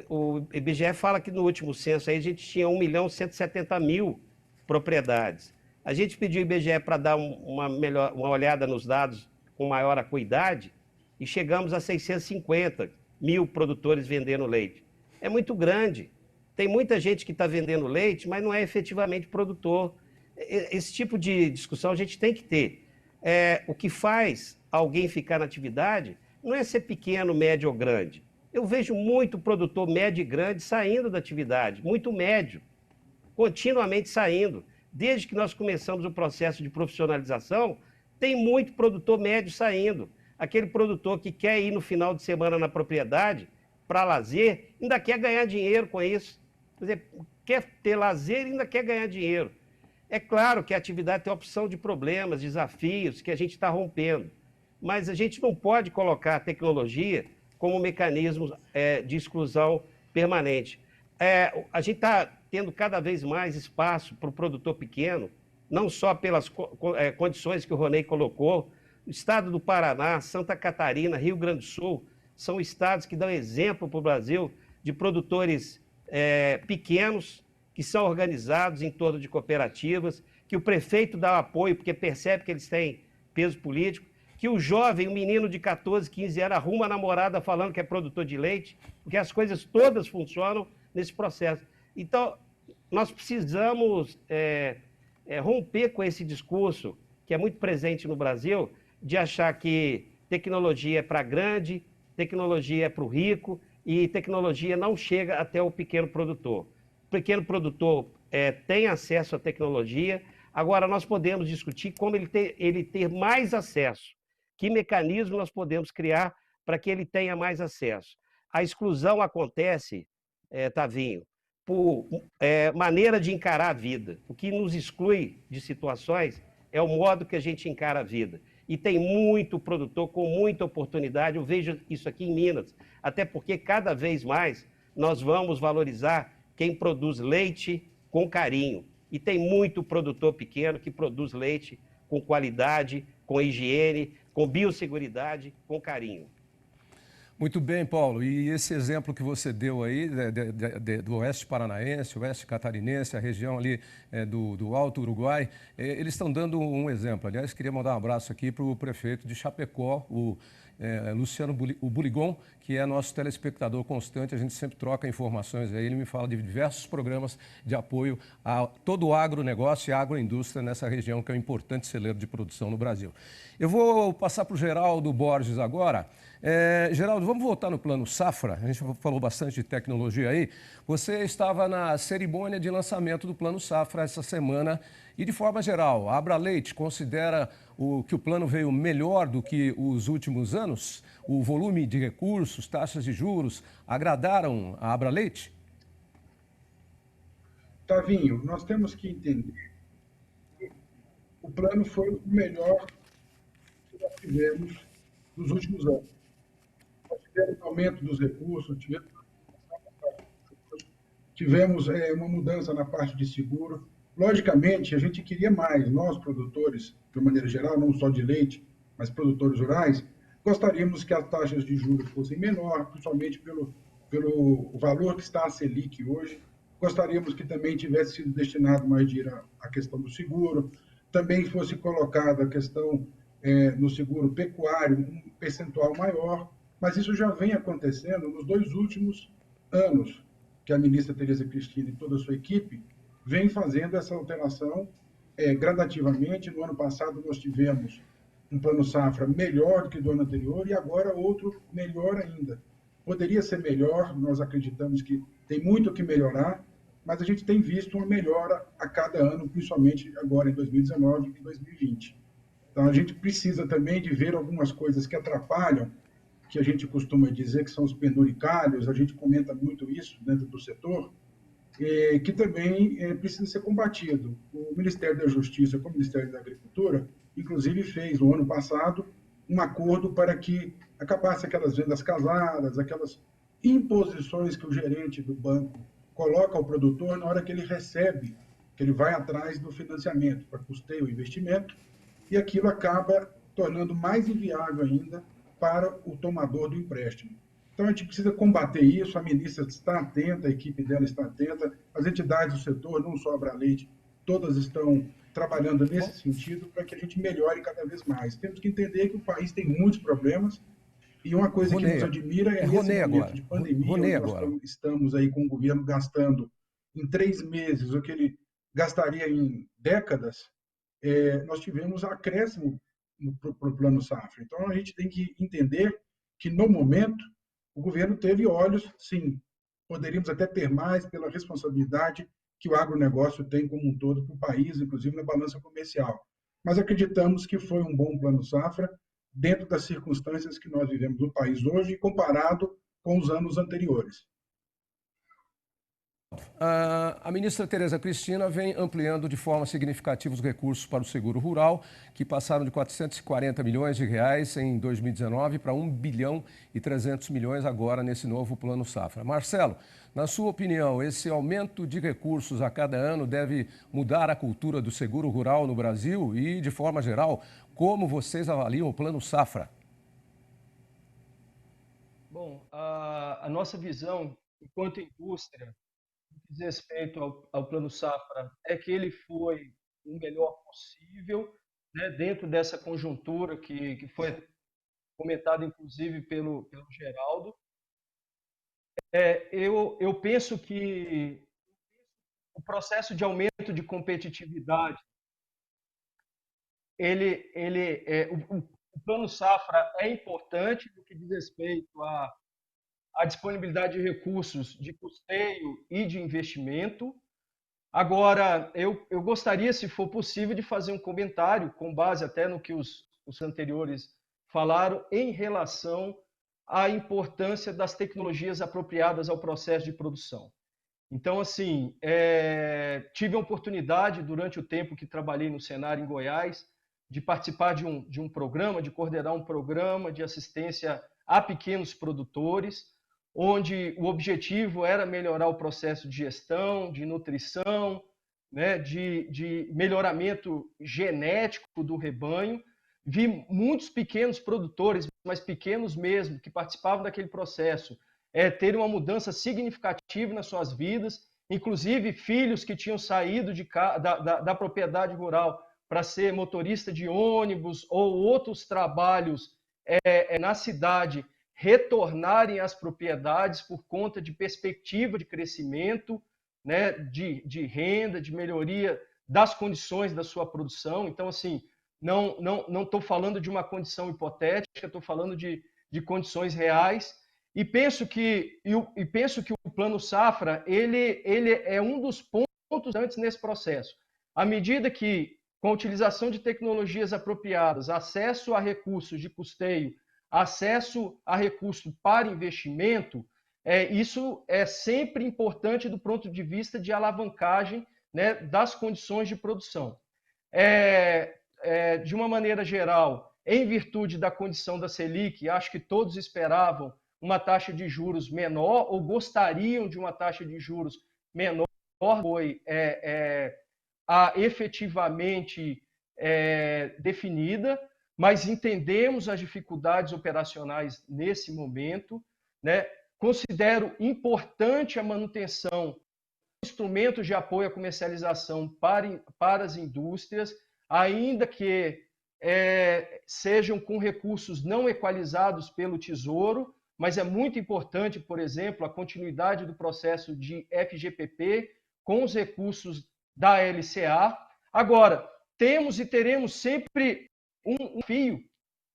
O IBGE fala que no último censo aí a gente tinha 1.170.000 propriedades. A gente pediu ao IBGE para dar uma olhada nos dados com maior acuidade e chegamos a 650.000 produtores vendendo leite. É muito grande. Tem muita gente que está vendendo leite, mas não é efetivamente produtor. Esse tipo de discussão a gente tem que ter. O que faz alguém ficar na atividade não é ser pequeno, médio ou grande. Eu vejo muito produtor médio e grande saindo da atividade, muito médio, continuamente saindo. Desde que nós começamos o processo de profissionalização, tem muito produtor médio saindo. Aquele produtor que quer ir no final de semana na propriedade para lazer, ainda quer ganhar dinheiro com isso. Quer dizer, quer ter lazer e ainda quer ganhar dinheiro. É claro que a atividade tem opção de problemas, desafios que a gente está rompendo, mas a gente não pode colocar a tecnologia como mecanismo de exclusão permanente. A gente está tendo cada vez mais espaço para o produtor pequeno, não só pelas condições que o Ronei colocou. O estado do Paraná, Santa Catarina, Rio Grande do Sul, são estados que dão exemplo para o Brasil de produtores pequenos, que são organizados em torno de cooperativas, que o prefeito dá apoio porque percebe que eles têm peso político. que o jovem, o menino de 14, 15 anos, arruma a namorada falando que é produtor de leite, porque as coisas todas funcionam nesse processo. Então, nós precisamos romper com esse discurso, que é muito presente no Brasil, de achar que tecnologia é para grande, tecnologia é para o rico, e tecnologia não chega até o pequeno produtor. O pequeno produtor tem acesso à tecnologia, agora nós podemos discutir como ele ter mais acesso. Que mecanismo nós podemos criar para que ele tenha mais acesso? A exclusão acontece, Tavinho, por maneira de encarar a vida. O que nos exclui de situações é o modo que a gente encara a vida. E tem muito produtor com muita oportunidade, eu vejo isso aqui em Minas, até porque cada vez mais nós vamos valorizar quem produz leite com carinho. E tem muito produtor pequeno que produz leite com qualidade, com higiene, com biosseguridade, com carinho. Muito bem, Paulo. E esse exemplo que você deu aí do oeste paranaense, oeste catarinense, a região ali do Alto Uruguai, eles estão dando um exemplo. Aliás, queria mandar um abraço aqui para o prefeito de Chapecó, o Luciano Buligon, que é nosso telespectador constante. A gente sempre troca informações aí. Ele me fala de diversos programas de apoio a todo o agronegócio e a agroindústria nessa região, que é um importante celeiro de produção no Brasil. Eu vou passar para o Geraldo Borges agora. Geraldo, vamos voltar no Plano Safra. A gente falou bastante de tecnologia aí. Você estava na cerimônia de lançamento do Plano Safra essa semana e, de forma geral, a Abraleite considera que o plano veio melhor do que os últimos anos? O volume de recursos, taxas de juros, agradaram a Abraleite? Tavinho, nós temos que entender que o plano foi o melhor que nós tivemos nos últimos anos. Nós tivemos aumento dos recursos, tivemos uma mudança na parte de seguro. Logicamente, a gente queria mais. Nós, produtores, de uma maneira geral, não só de leite, mas produtores rurais, gostaríamos que as taxas de juros fossem menor, principalmente pelo valor que está a Selic hoje. Gostaríamos que também tivesse sido destinado mais dinheiro à questão do seguro, também fosse colocada a questão no seguro pecuário, um percentual maior, mas isso já vem acontecendo nos 2 últimos anos, que a ministra Tereza Cristina e toda a sua equipe vem fazendo essa alteração gradativamente. No ano passado nós tivemos um plano safra melhor do que do ano anterior e agora outro melhor ainda. Poderia ser melhor, nós acreditamos que tem muito o que melhorar, mas a gente tem visto uma melhora a cada ano, principalmente agora em 2019 e 2020. Então a gente precisa também de ver algumas coisas que atrapalham, que a gente costuma dizer que são os penduricalhos, a gente comenta muito isso dentro do setor, que também precisa ser combatido. O Ministério da Justiça com o Ministério da Agricultura, inclusive, fez, no ano passado, um acordo para que acabasse aquelas vendas casadas, aquelas imposições que o gerente do banco coloca ao produtor na hora que ele recebe, que ele vai atrás do financiamento para custeio o investimento, e aquilo acaba tornando mais inviável ainda para o tomador do empréstimo. Então, a gente precisa combater isso, a ministra está atenta, a equipe dela está atenta, as entidades do setor, não só a Abraleite, todas estão trabalhando nesse sentido para que a gente melhore cada vez mais. Temos que entender que o país tem muitos problemas e uma coisa que nos admira é nesse momento de pandemia, nós estamos aí com o governo gastando em 3 meses o que ele gastaria em décadas, nós tivemos acréscimo para o Plano Safra. Então, a gente tem que entender que, no momento, o governo teve olhos, sim, poderíamos até ter mais pela responsabilidade que o agronegócio tem como um todo para o país, inclusive na balança comercial. Mas acreditamos que foi um bom Plano Safra dentro das circunstâncias que nós vivemos no país hoje, comparado com os anos anteriores. A ministra Tereza Cristina vem ampliando de forma significativa os recursos para o seguro rural, que passaram de 440 milhões de reais em 2019 para 1 bilhão e 300 milhões agora nesse novo Plano Safra. Marcelo, na sua opinião, esse aumento de recursos a cada ano deve mudar a cultura do seguro rural no Brasil e, de forma geral, como vocês avaliam o Plano Safra? Bom, a nossa visão enquanto indústria diz respeito ao Plano Safra é que ele foi o melhor possível, né, dentro dessa conjuntura que foi comentada, inclusive, pelo Geraldo. Eu penso que o processo de aumento de competitividade, o Plano Safra é importante no que diz respeito à disponibilidade de recursos de custeio e de investimento. Agora, eu gostaria, se for possível, de fazer um comentário, com base até no que os anteriores falaram, em relação à importância das tecnologias apropriadas ao processo de produção. Então, assim, tive a oportunidade, durante o tempo que trabalhei no Senar em Goiás, de participar de um programa, de coordenar um programa de assistência a pequenos produtores, onde o objetivo era melhorar o processo de gestão, de nutrição, né, de melhoramento genético do rebanho. Vi muitos pequenos produtores, mas pequenos mesmo, que participavam daquele processo, terem uma mudança significativa nas suas vidas, inclusive filhos que tinham saído da propriedade rural para ser motorista de ônibus ou outros trabalhos na cidade, retornarem às propriedades por conta de perspectiva de crescimento, né, de renda, de melhoria das condições da sua produção. Então, assim, não estou falando de uma condição hipotética, estou falando de condições reais. E penso que o Plano Safra ele é um dos pontos antes nesse processo. À medida que, com a utilização de tecnologias apropriadas, acesso a recursos de custeio, acesso a recursos para investimento, isso é sempre importante do ponto de vista de alavancagem, né, das condições de produção. De uma maneira geral, em virtude da condição da Selic, acho que todos esperavam uma taxa de juros menor ou gostariam de uma taxa de juros menor, foi efetivamente definida, mas entendemos as dificuldades operacionais nesse momento, né? Considero importante a manutenção de instrumentos de apoio à comercialização para as indústrias, ainda que sejam com recursos não equalizados pelo Tesouro, mas é muito importante, por exemplo, a continuidade do processo de FGPP com os recursos da LCA. Agora, temos e teremos sempre um fio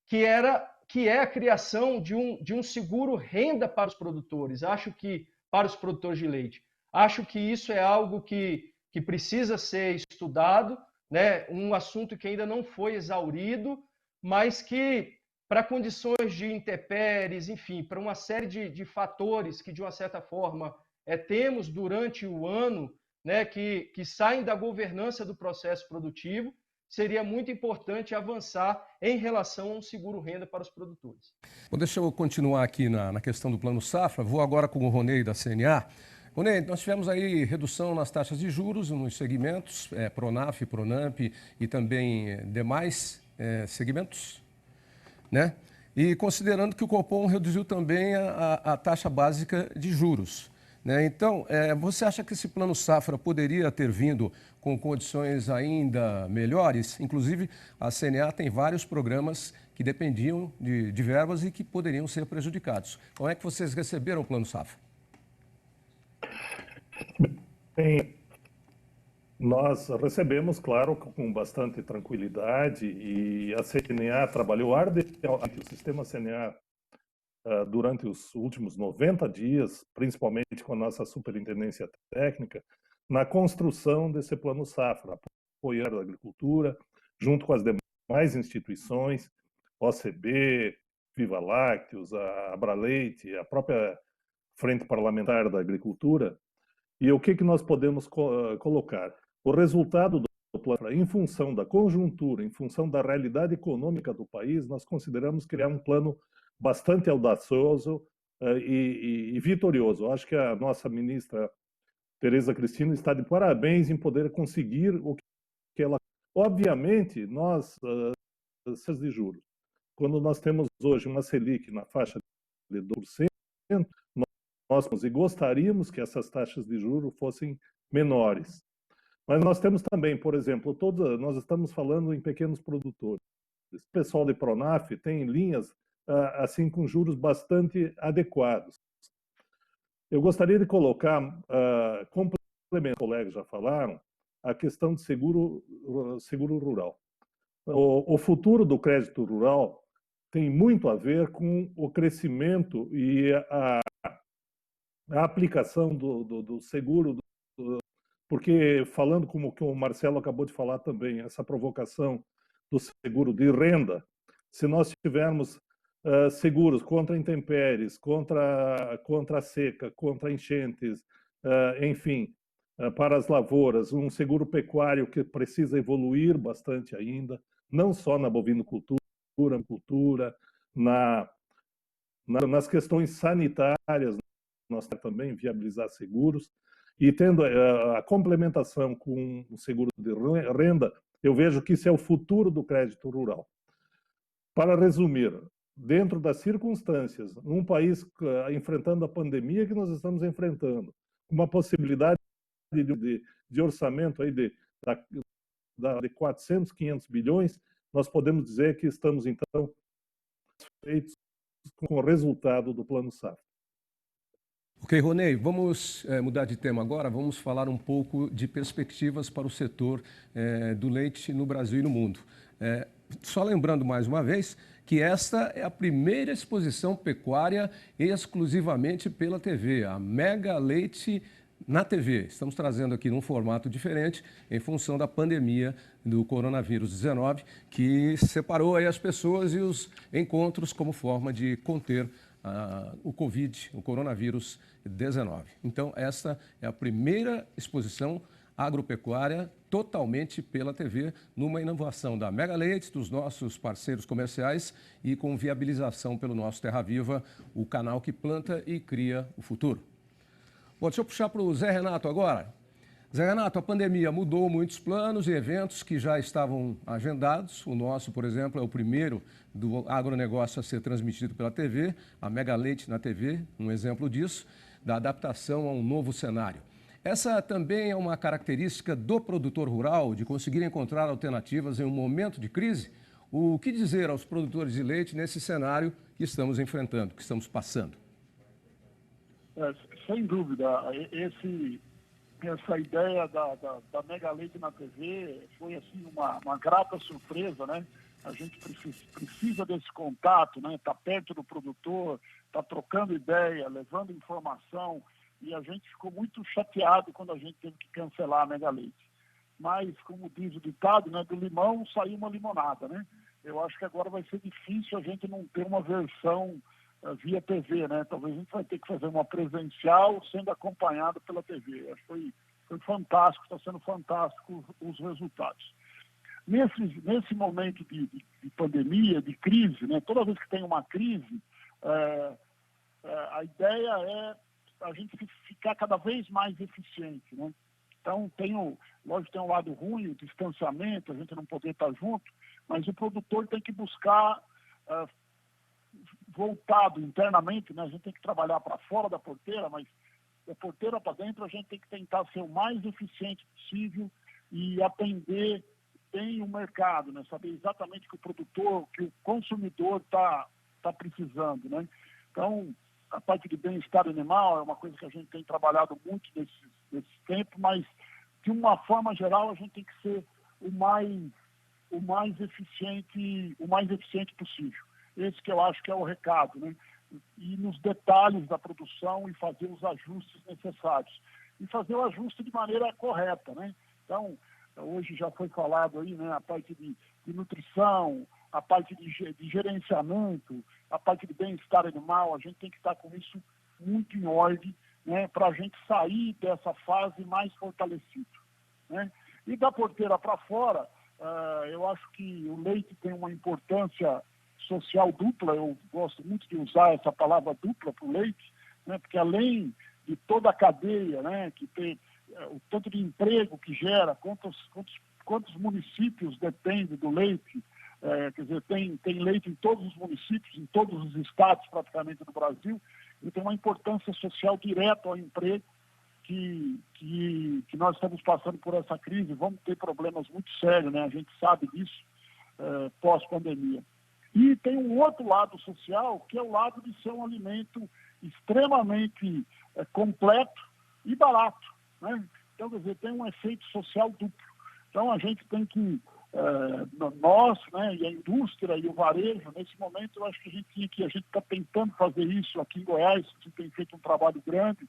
que é a criação de um seguro renda para os produtores. Acho que para os produtores de leite. Acho que isso é algo que precisa ser estudado, né? Um assunto que ainda não foi exaurido, mas que, para condições de intempéries, enfim, para uma série de fatores que, de uma certa forma, temos durante o ano, né, que saem da governança do processo produtivo, seria muito importante avançar em relação a um seguro-renda para os produtores. Bom, deixa eu continuar aqui na questão do Plano Safra. Vou agora com o Ronei da CNA. Ronei, nós tivemos aí redução nas taxas de juros nos segmentos, Pronaf, Pronamp e também demais segmentos, né? E considerando que o Copom reduziu também a taxa básica de juros, né? Então, você acha que esse Plano Safra poderia ter vindo com condições ainda melhores? Inclusive, a CNA tem vários programas que dependiam de verbas e que poderiam ser prejudicados. Como é que vocês receberam o Plano Safra? Bem, nós recebemos, claro, com bastante tranquilidade, e a CNA trabalhou arduamente, o sistema CNA, durante os últimos 90 dias, principalmente com a nossa superintendência técnica, na construção desse Plano Safra, apoiando a agricultura, junto com as demais instituições, OCB, Viva Lácteos, a Abraleite, a própria Frente Parlamentar da Agricultura. E o que nós podemos colocar? O resultado do plano, em função da conjuntura, em função da realidade econômica do país, nós consideramos criar um plano bastante audacioso e vitorioso. Acho que a nossa ministra Tereza Cristina está de parabéns em poder conseguir o que ela... Obviamente, nós, taxas de juros, quando nós temos hoje uma Selic na faixa de 2%, nós gostaríamos que essas taxas de juros fossem menores. Mas nós temos também, por exemplo, nós estamos falando em pequenos produtores. O pessoal de Pronaf tem linhas assim com juros bastante adequados. Eu gostaria de colocar, complementando, os colegas já falaram, a questão de seguro rural. O futuro do crédito rural tem muito a ver com o crescimento e a aplicação do seguro, porque, falando como que o Marcelo acabou de falar também, essa provocação do seguro de renda, se nós tivermos seguros contra intempéries, contra a seca, contra enchentes, enfim, para as lavouras, um seguro pecuário que precisa evoluir bastante ainda, não só na bovinocultura, nas questões sanitárias, nós também viabilizar seguros, e tendo a complementação com o seguro de renda, eu vejo que isso é o futuro do crédito rural. Para resumir, dentro das circunstâncias, num país enfrentando a pandemia que nós estamos enfrentando, uma possibilidade de orçamento aí de 400, 500 bilhões, nós podemos dizer que estamos, então, feitos com o resultado do Plano Safra. Ok, Ronei, vamos mudar de tema agora, vamos falar um pouco de perspectivas para o setor do leite no Brasil e no mundo. Só lembrando mais uma vez que esta é a primeira exposição pecuária exclusivamente pela TV, a Mega Leite na TV. Estamos trazendo aqui num formato diferente em função da pandemia do coronavírus 19, que separou aí as pessoas e os encontros como forma de conter o Covid, o coronavírus 19. Então, essa é a primeira exposição agropecuária totalmente pela TV, numa inovação da Mega Leite, dos nossos parceiros comerciais e com viabilização pelo nosso Terra Viva, o canal que planta e cria o futuro. Bom, deixa eu puxar para o Zé Renato agora. Zé Renato, a pandemia mudou muitos planos e eventos que já estavam agendados. O nosso, por exemplo, é o primeiro do agronegócio a ser transmitido pela TV, a Mega Leite na TV, um exemplo disso, da adaptação a um novo cenário. Essa também é uma característica do produtor rural, de conseguir encontrar alternativas em um momento de crise? O que dizer aos produtores de leite nesse cenário que estamos enfrentando, que estamos passando? Sem dúvida, essa ideia da Mega Leite na TV foi assim uma grata surpresa, né? A gente precisa desse contato, né? Tá perto do produtor, tá trocando ideia, levando informação, e a gente ficou muito chateado quando a gente teve que cancelar a Mega Leite. Mas, como diz o ditado, né? Do limão saiu uma limonada, né? Eu acho que agora vai ser difícil a gente não ter uma versão via TV, né? Talvez a gente vai ter que fazer uma presencial sendo acompanhado pela TV. Acho que foi fantástico, está sendo fantástico os resultados. Nesse momento de pandemia, de crise, né? Toda vez que tem uma crise, a ideia é a gente ficar cada vez mais eficiente, né? Então, lógico, tem um lado ruim, o distanciamento, a gente não poder estar junto, mas o produtor tem que buscar voltado internamente, né? A gente tem que trabalhar para fora da porteira, mas da porteira para dentro a gente tem que tentar ser o mais eficiente possível e atender bem o mercado, né? Saber exatamente o que o produtor, que o consumidor está precisando, né? Então, a parte de bem-estar animal é uma coisa que a gente tem trabalhado muito nesse tempo, mas de uma forma geral a gente tem que ser o mais eficiente possível. Esse que eu acho que é o recado, né? E nos detalhes da produção e fazer os ajustes necessários. E fazer o ajuste de maneira correta, né? Então, hoje já foi falado aí, né? A parte de nutrição, a parte de gerenciamento, a parte de bem-estar animal, a gente tem que estar com isso muito em ordem, né? Para a gente sair dessa fase mais fortalecido, né? E da porteira para fora, eu acho que o leite tem uma importância social dupla. Eu gosto muito de usar essa palavra dupla para o leite, né? Porque além de toda a cadeia, né? Que tem o tanto de emprego que gera, quantos municípios dependem do leite, quer dizer, tem leite em todos os municípios, em todos os estados praticamente do Brasil, e tem uma importância social direta ao emprego que nós estamos passando por essa crise, vamos ter problemas muito sérios, né? A gente sabe disso, pós-pandemia. E tem um outro lado social, que é o lado de ser um alimento extremamente completo e barato, né? Então, quer dizer, tem um efeito social duplo. Então, a gente tem que, nós, né, e a indústria e o varejo, nesse momento, eu acho que a gente está tentando fazer isso aqui em Goiás, a gente tem feito um trabalho grande,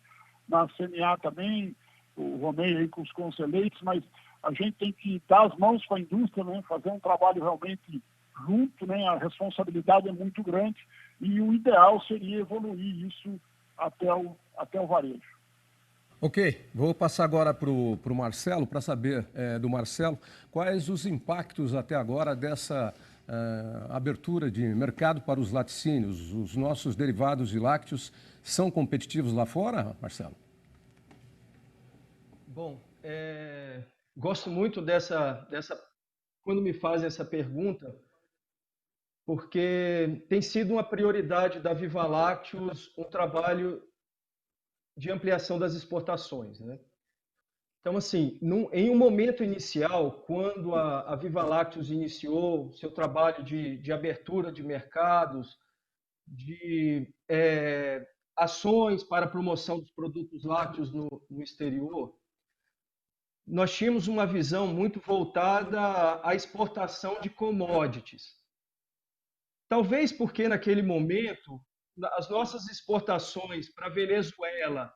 na CNA também, o Ronei aí com os conselheiros, mas a gente tem que dar as mãos para a indústria, né, fazer um trabalho realmente junto, né, a responsabilidade é muito grande e o ideal seria evoluir isso até o varejo. Ok, vou passar agora para o Marcelo, para saber do Marcelo quais os impactos até agora dessa abertura de mercado para os laticínios. Os nossos derivados de lácteos são competitivos lá fora, Marcelo? Bom, gosto muito dessa quando me fazem essa pergunta, porque tem sido uma prioridade da Viva Lácteos um trabalho de ampliação das exportações, né? Então, assim, em um momento inicial, quando a Viva Lácteos iniciou seu trabalho de abertura de mercados, de ações para a promoção dos produtos lácteos no exterior, nós tínhamos uma visão muito voltada à exportação de commodities. Talvez porque naquele momento as nossas exportações para a Venezuela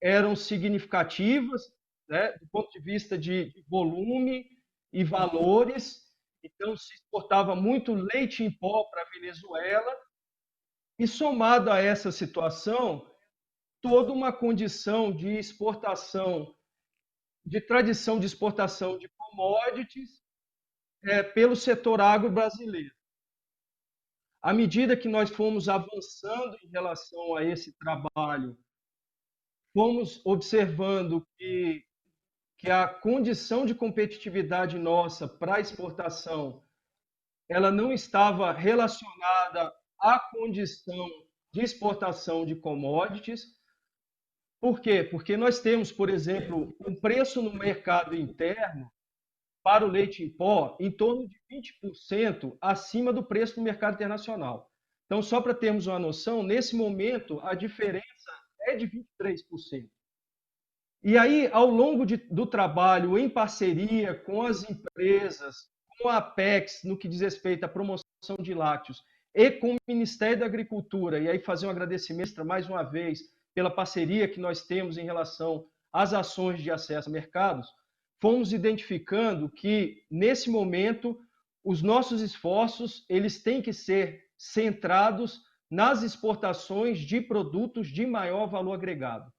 eram significativas, né, do ponto de vista de volume e valores. Então, se exportava muito leite em pó para a Venezuela, e somado a essa situação, toda uma condição de exportação, de tradição de exportação de commodities pelo setor agro brasileiro. À medida que nós fomos avançando em relação a esse trabalho, fomos observando que a condição de competitividade nossa para a exportação, ela não estava relacionada à condição de exportação de commodities. Por quê? Porque nós temos, por exemplo, um preço no mercado interno para o leite em pó em torno de 20% acima do preço no mercado internacional. Então, só para termos uma noção, nesse momento a diferença é de 23%. E aí, ao longo do trabalho em parceria com as empresas, com a Apex, no que diz respeito à promoção de lácteos, e com o Ministério da Agricultura, e aí fazer um agradecimento mais uma vez pela parceria que nós temos em relação às ações de acesso a mercados, fomos identificando que, nesse momento, os nossos esforços eles têm que ser centrados nas exportações de produtos de maior valor agregado.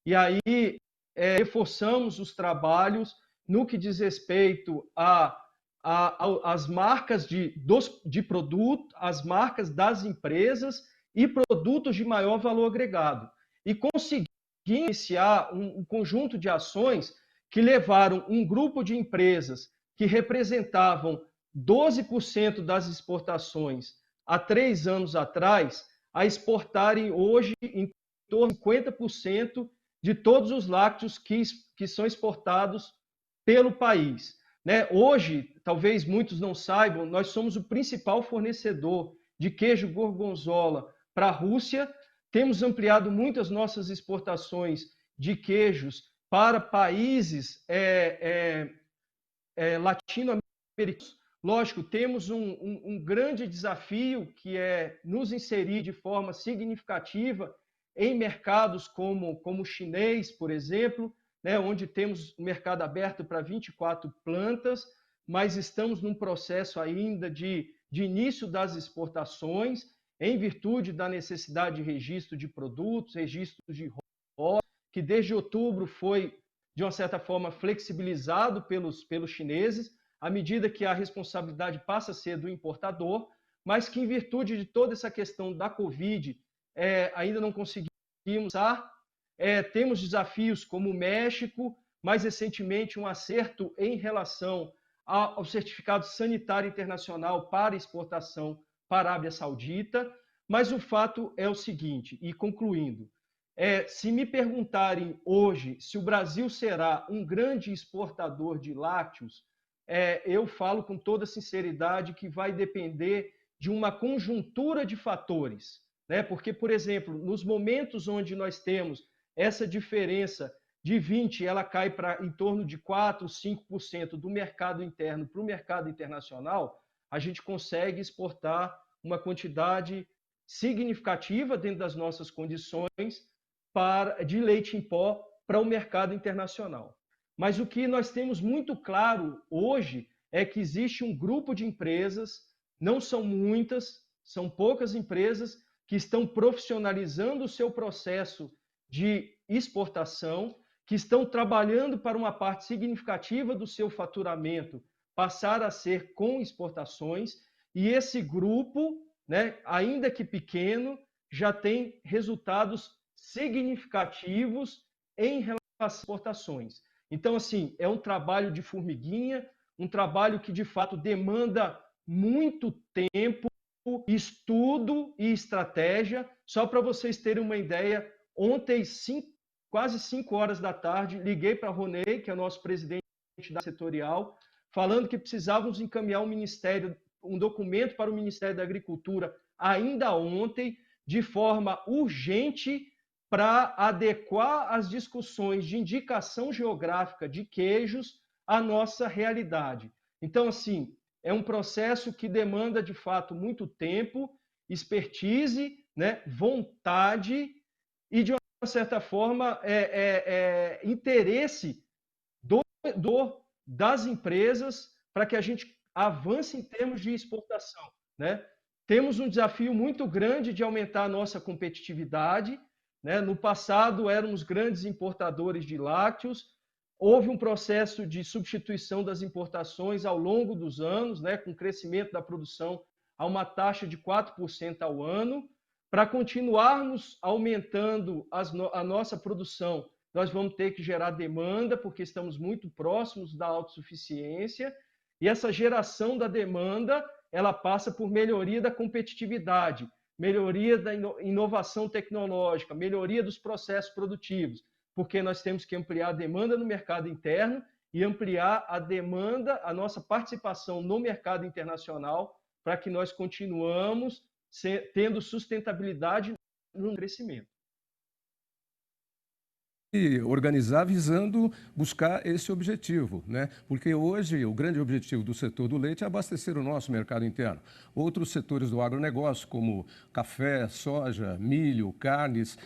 E aí, reforçamos os trabalhos no que diz respeito às marcas de produto, as marcas das empresas e produtos de maior valor agregado. E conseguimos iniciar um conjunto de ações que levaram um grupo de empresas que representavam 12% das exportações há 3 anos atrás a exportarem hoje em torno de 50% de todos os lácteos que são exportados pelo país. Né? Hoje, talvez muitos não saibam, nós somos o principal fornecedor de queijo gorgonzola para a Rússia. Temos ampliado muito as nossas exportações de queijos para países latino-americanos. Lógico, temos um grande desafio que é nos inserir de forma significativa em mercados como o chinês, por exemplo, né, onde temos mercado aberto para 24 plantas, mas estamos num processo ainda de início das exportações, em virtude da necessidade de registro de produtos, registro de rotas, que desde outubro foi, de uma certa forma, flexibilizado pelos chineses, à medida que a responsabilidade passa a ser do importador, mas que, em virtude de toda essa questão da Covid, ainda não conseguimos usar. Temos desafios como o México, mais recentemente um acerto em relação ao certificado sanitário internacional para exportação para a Arábia Saudita, mas o fato é o seguinte, e concluindo, se me perguntarem hoje se o Brasil será um grande exportador de lácteos, eu falo com toda sinceridade que vai depender de uma conjuntura de fatores, né? Porque, por exemplo, nos momentos onde nós temos essa diferença de 20%, ela cai para em torno de 4%, 5% do mercado interno para o mercado internacional, a gente consegue exportar uma quantidade significativa dentro das nossas condições de leite em pó para o mercado internacional. Mas o que nós temos muito claro hoje é que existe um grupo de empresas, não são muitas, são poucas empresas que estão profissionalizando o seu processo de exportação, que estão trabalhando para uma parte significativa do seu faturamento passar a ser com exportações, e esse grupo, né, ainda que pequeno, já tem resultados significativos em relação às exportações. Então, assim, é um trabalho de formiguinha, um trabalho que, de fato, demanda muito tempo, estudo e estratégia. Só para vocês terem uma ideia, ontem, quase 5 horas da tarde, liguei para Ronei, que é o nosso presidente da setorial, falando que precisávamos encaminhar um documento para o Ministério da Agricultura ainda ontem, de forma urgente, para adequar as discussões de indicação geográfica de queijos à nossa realidade. Então, assim, é um processo que demanda, de fato, muito tempo, expertise, né, vontade e, de uma certa forma, interesse das empresas para que a gente avance em termos de exportação, né? Temos um desafio muito grande de aumentar a nossa competitividade, né? No passado, éramos grandes importadores de lácteos, houve um processo de substituição das importações ao longo dos anos, né? Com o crescimento da produção a uma taxa de 4% ao ano. Para continuarmos aumentando a nossa produção, nós vamos ter que gerar demanda, porque estamos muito próximos da autossuficiência, e essa geração da demanda, ela passa por melhoria da competitividade, melhoria da inovação tecnológica, melhoria dos processos produtivos, porque nós temos que ampliar a demanda no mercado interno e ampliar a demanda, a nossa participação no mercado internacional, para que nós continuamos tendo sustentabilidade no crescimento. E organizar visando buscar esse objetivo, né? Porque hoje o grande objetivo do setor do leite é abastecer o nosso mercado interno. Outros setores do agronegócio, como café, soja, milho, carnes,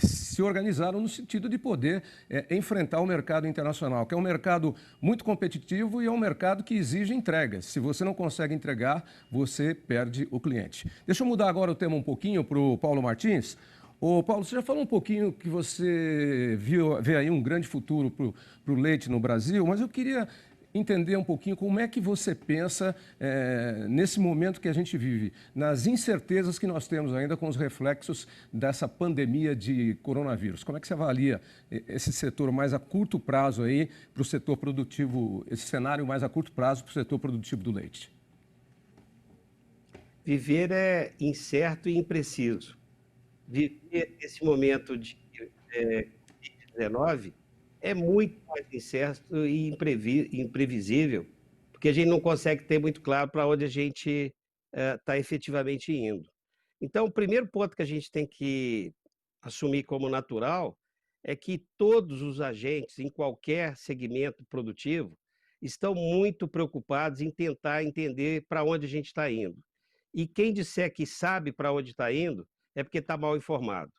se organizaram no sentido de poder enfrentar o mercado internacional, que é um mercado muito competitivo e é um mercado que exige entregas. Se você não consegue entregar, você perde o cliente. Deixa eu mudar agora o tema um pouquinho para o Paulo Martins. Ô, Paulo, você já falou um pouquinho que você vê aí um grande futuro para o leite no Brasil, mas eu queria entender um pouquinho como é que você pensa nesse momento que a gente vive, nas incertezas que nós temos ainda com os reflexos dessa pandemia de coronavírus. Como é que você avalia esse setor mais a curto prazo aí para o setor produtivo, esse cenário mais a curto prazo para o setor produtivo do leite? Viver é incerto e impreciso. Viver esse momento de Covid-19 é muito mais incerto e imprevisível, porque a gente não consegue ter muito claro para onde a gente está efetivamente indo. Então, o primeiro ponto que a gente tem que assumir como natural é que todos os agentes, em qualquer segmento produtivo, estão muito preocupados em tentar entender para onde a gente está indo. E quem disser que sabe para onde está indo, é porque está mal informado.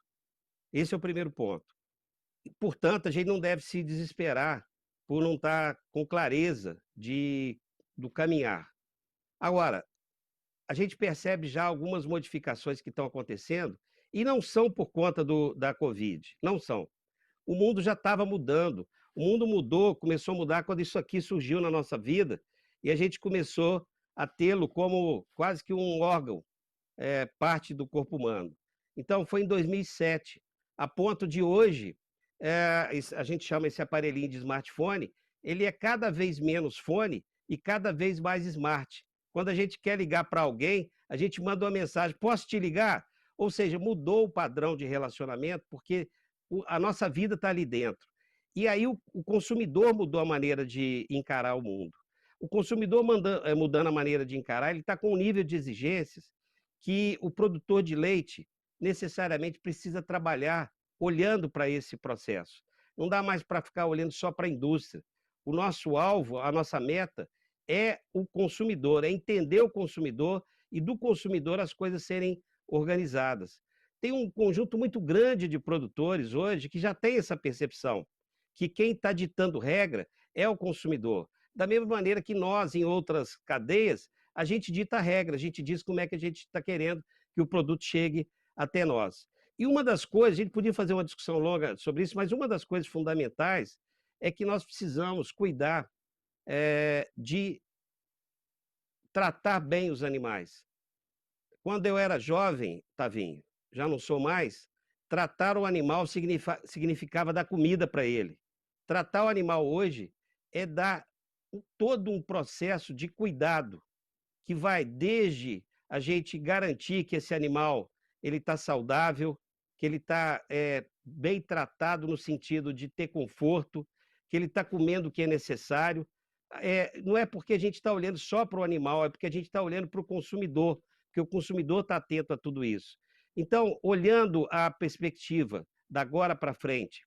Esse é o primeiro ponto. Portanto, a gente não deve se desesperar por não estar com clareza do caminhar. Agora, a gente percebe já algumas modificações que estão acontecendo e não são por conta da Covid, não são. O mundo já estava mudando. O mundo mudou, começou a mudar quando isso aqui surgiu na nossa vida e a gente começou a tê-lo como quase que um órgão, parte do corpo humano. Então, foi em 2007, a ponto de hoje, a gente chama esse aparelhinho de smartphone, ele é cada vez menos fone e cada vez mais smart. Quando a gente quer ligar para alguém, a gente manda uma mensagem, posso te ligar? Ou seja, mudou o padrão de relacionamento, porque a nossa vida está ali dentro. E aí o consumidor mudou a maneira de encarar o mundo. O consumidor mudando a maneira de encarar, ele está com um nível de exigências que o produtor de leite necessariamente precisa trabalhar olhando para esse processo. Não dá mais para ficar olhando só para a indústria. O nosso alvo, a nossa meta é o consumidor, é entender o consumidor e do consumidor as coisas serem organizadas. Tem um conjunto muito grande de produtores hoje que já tem essa percepção, que quem está ditando regra é o consumidor. Da mesma maneira que nós, em outras cadeias, a gente dita regra, a gente diz como é que a gente está querendo que o produto chegue até nós. E uma das coisas, a gente podia fazer uma discussão longa sobre isso, mas uma das coisas fundamentais é que nós precisamos cuidar de tratar bem os animais. Quando eu era jovem, Tavinho, já não sou mais, tratar o animal significava dar comida para ele. Tratar o animal hoje é dar todo um processo de cuidado, que vai desde a gente garantir que esse animal ele está saudável, que ele está bem tratado no sentido de ter conforto, que ele está comendo o que é necessário. Não é porque a gente está olhando só para o animal, é porque a gente está olhando para o consumidor, porque o consumidor está atento a tudo isso. Então, olhando a perspectiva da agora para frente,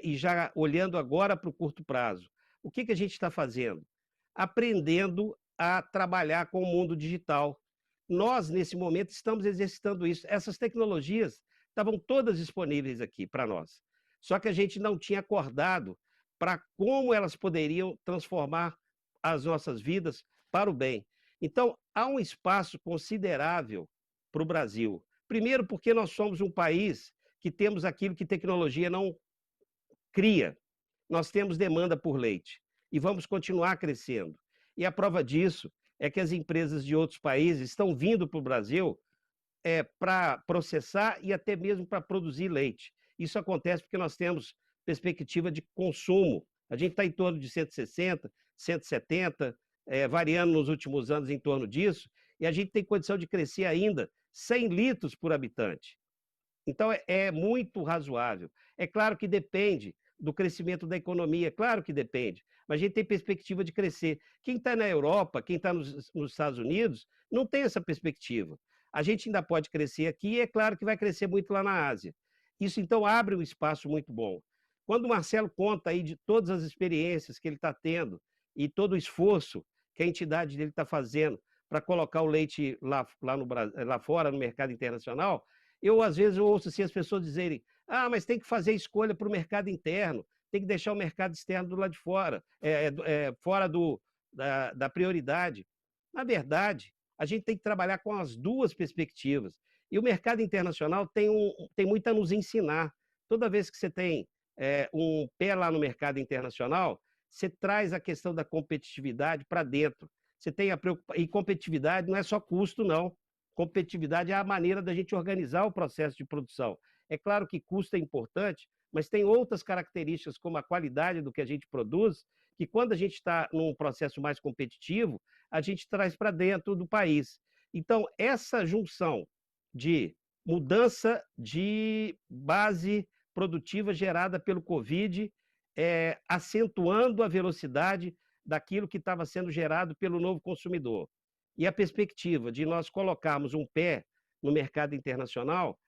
e já olhando agora para o curto prazo, o que a gente está fazendo? Aprendendo a trabalhar com o mundo digital. Nós, nesse momento, estamos exercitando isso. Essas tecnologias estavam todas disponíveis aqui para nós. Só que a gente não tinha acordado para como elas poderiam transformar as nossas vidas para o bem. Então, há um espaço considerável para o Brasil. Primeiro, porque nós somos um país que temos aquilo que tecnologia não cria. Nós temos demanda por leite e vamos continuar crescendo. E a prova disso é que as empresas de outros países estão vindo para o Brasil para processar e até mesmo para produzir leite. Isso acontece porque nós temos perspectiva de consumo. A gente está em torno de 160, 170, variando nos últimos anos em torno disso, e a gente tem condição de crescer ainda 100 litros por habitante. Então, é muito razoável. É claro que depende do crescimento da economia, claro que depende, mas a gente tem perspectiva de crescer. Quem está na Europa, quem está nos Estados Unidos, não tem essa perspectiva. A gente ainda pode crescer aqui e é claro que vai crescer muito lá na Ásia. Isso, então, abre um espaço muito bom. Quando o Marcelo conta aí de todas as experiências que ele está tendo e todo o esforço que a entidade dele está fazendo para colocar o leite lá fora, no mercado internacional, às vezes, ouço assim, as pessoas dizerem: mas tem que fazer escolha para o mercado interno, tem que deixar o mercado externo do lado de fora, fora da prioridade. Na verdade, a gente tem que trabalhar com as duas perspectivas. E o mercado internacional tem muito a nos ensinar. Toda vez que você tem um pé lá no mercado internacional, você traz a questão da competitividade para dentro. Você tem e competitividade não é só custo, não. Competitividade é a maneira da gente organizar o processo de produção. É claro que custo é importante, mas tem outras características, como a qualidade do que a gente produz, que quando a gente está num processo mais competitivo, a gente traz para dentro do país. Então, essa junção de mudança de base produtiva gerada pelo Covid, acentuando a velocidade daquilo que estava sendo gerado pelo novo consumidor. E a perspectiva de nós colocarmos um pé no mercado internacional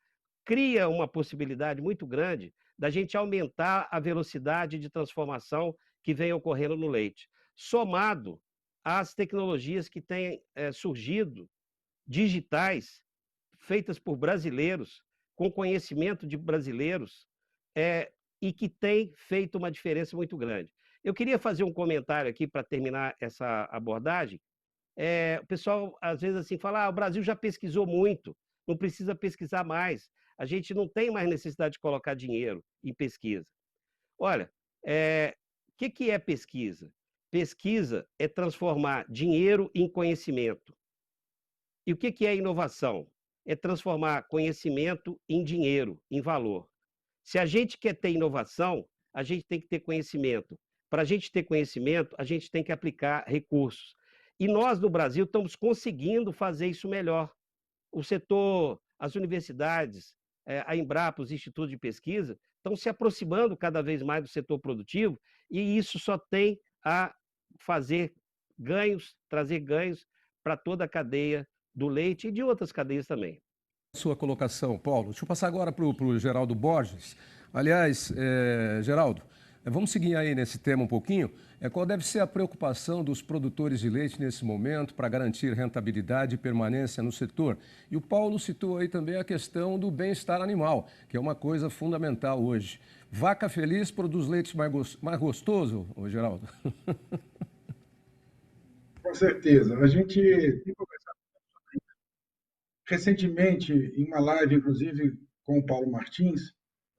cria uma possibilidade muito grande da gente aumentar a velocidade de transformação que vem ocorrendo no leite, somado às tecnologias que têm surgido, digitais, feitas por brasileiros, com conhecimento de brasileiros, e que têm feito uma diferença muito grande. Eu queria fazer um comentário aqui para terminar essa abordagem. O pessoal às vezes assim fala: o Brasil já pesquisou muito, não precisa pesquisar mais, a gente não tem mais necessidade de colocar dinheiro em pesquisa. Olha, o que é pesquisa? Pesquisa é transformar dinheiro em conhecimento. E o que é inovação? É transformar conhecimento em dinheiro, em valor. Se a gente quer ter inovação, a gente tem que ter conhecimento. Para a gente ter conhecimento, a gente tem que aplicar recursos. E nós, no Brasil, estamos conseguindo fazer isso melhor. O setor as universidades, a Embrapa, os institutos de pesquisa, estão se aproximando cada vez mais do setor produtivo, e isso só tem a fazer ganhos, trazer ganhos para toda a cadeia do leite e de outras cadeias também. Sua colocação, Paulo. Deixa eu passar agora para o Geraldo Borges. Aliás, Geraldo, vamos seguir aí nesse tema um pouquinho. Qual deve ser a preocupação dos produtores de leite nesse momento para garantir rentabilidade e permanência no setor? E o Paulo citou aí também a questão do bem-estar animal, que é uma coisa fundamental hoje. Vaca feliz produz leite mais gostoso, Geraldo? Com certeza. A gente tem conversado recentemente, em uma live, inclusive, com o Paulo Martins,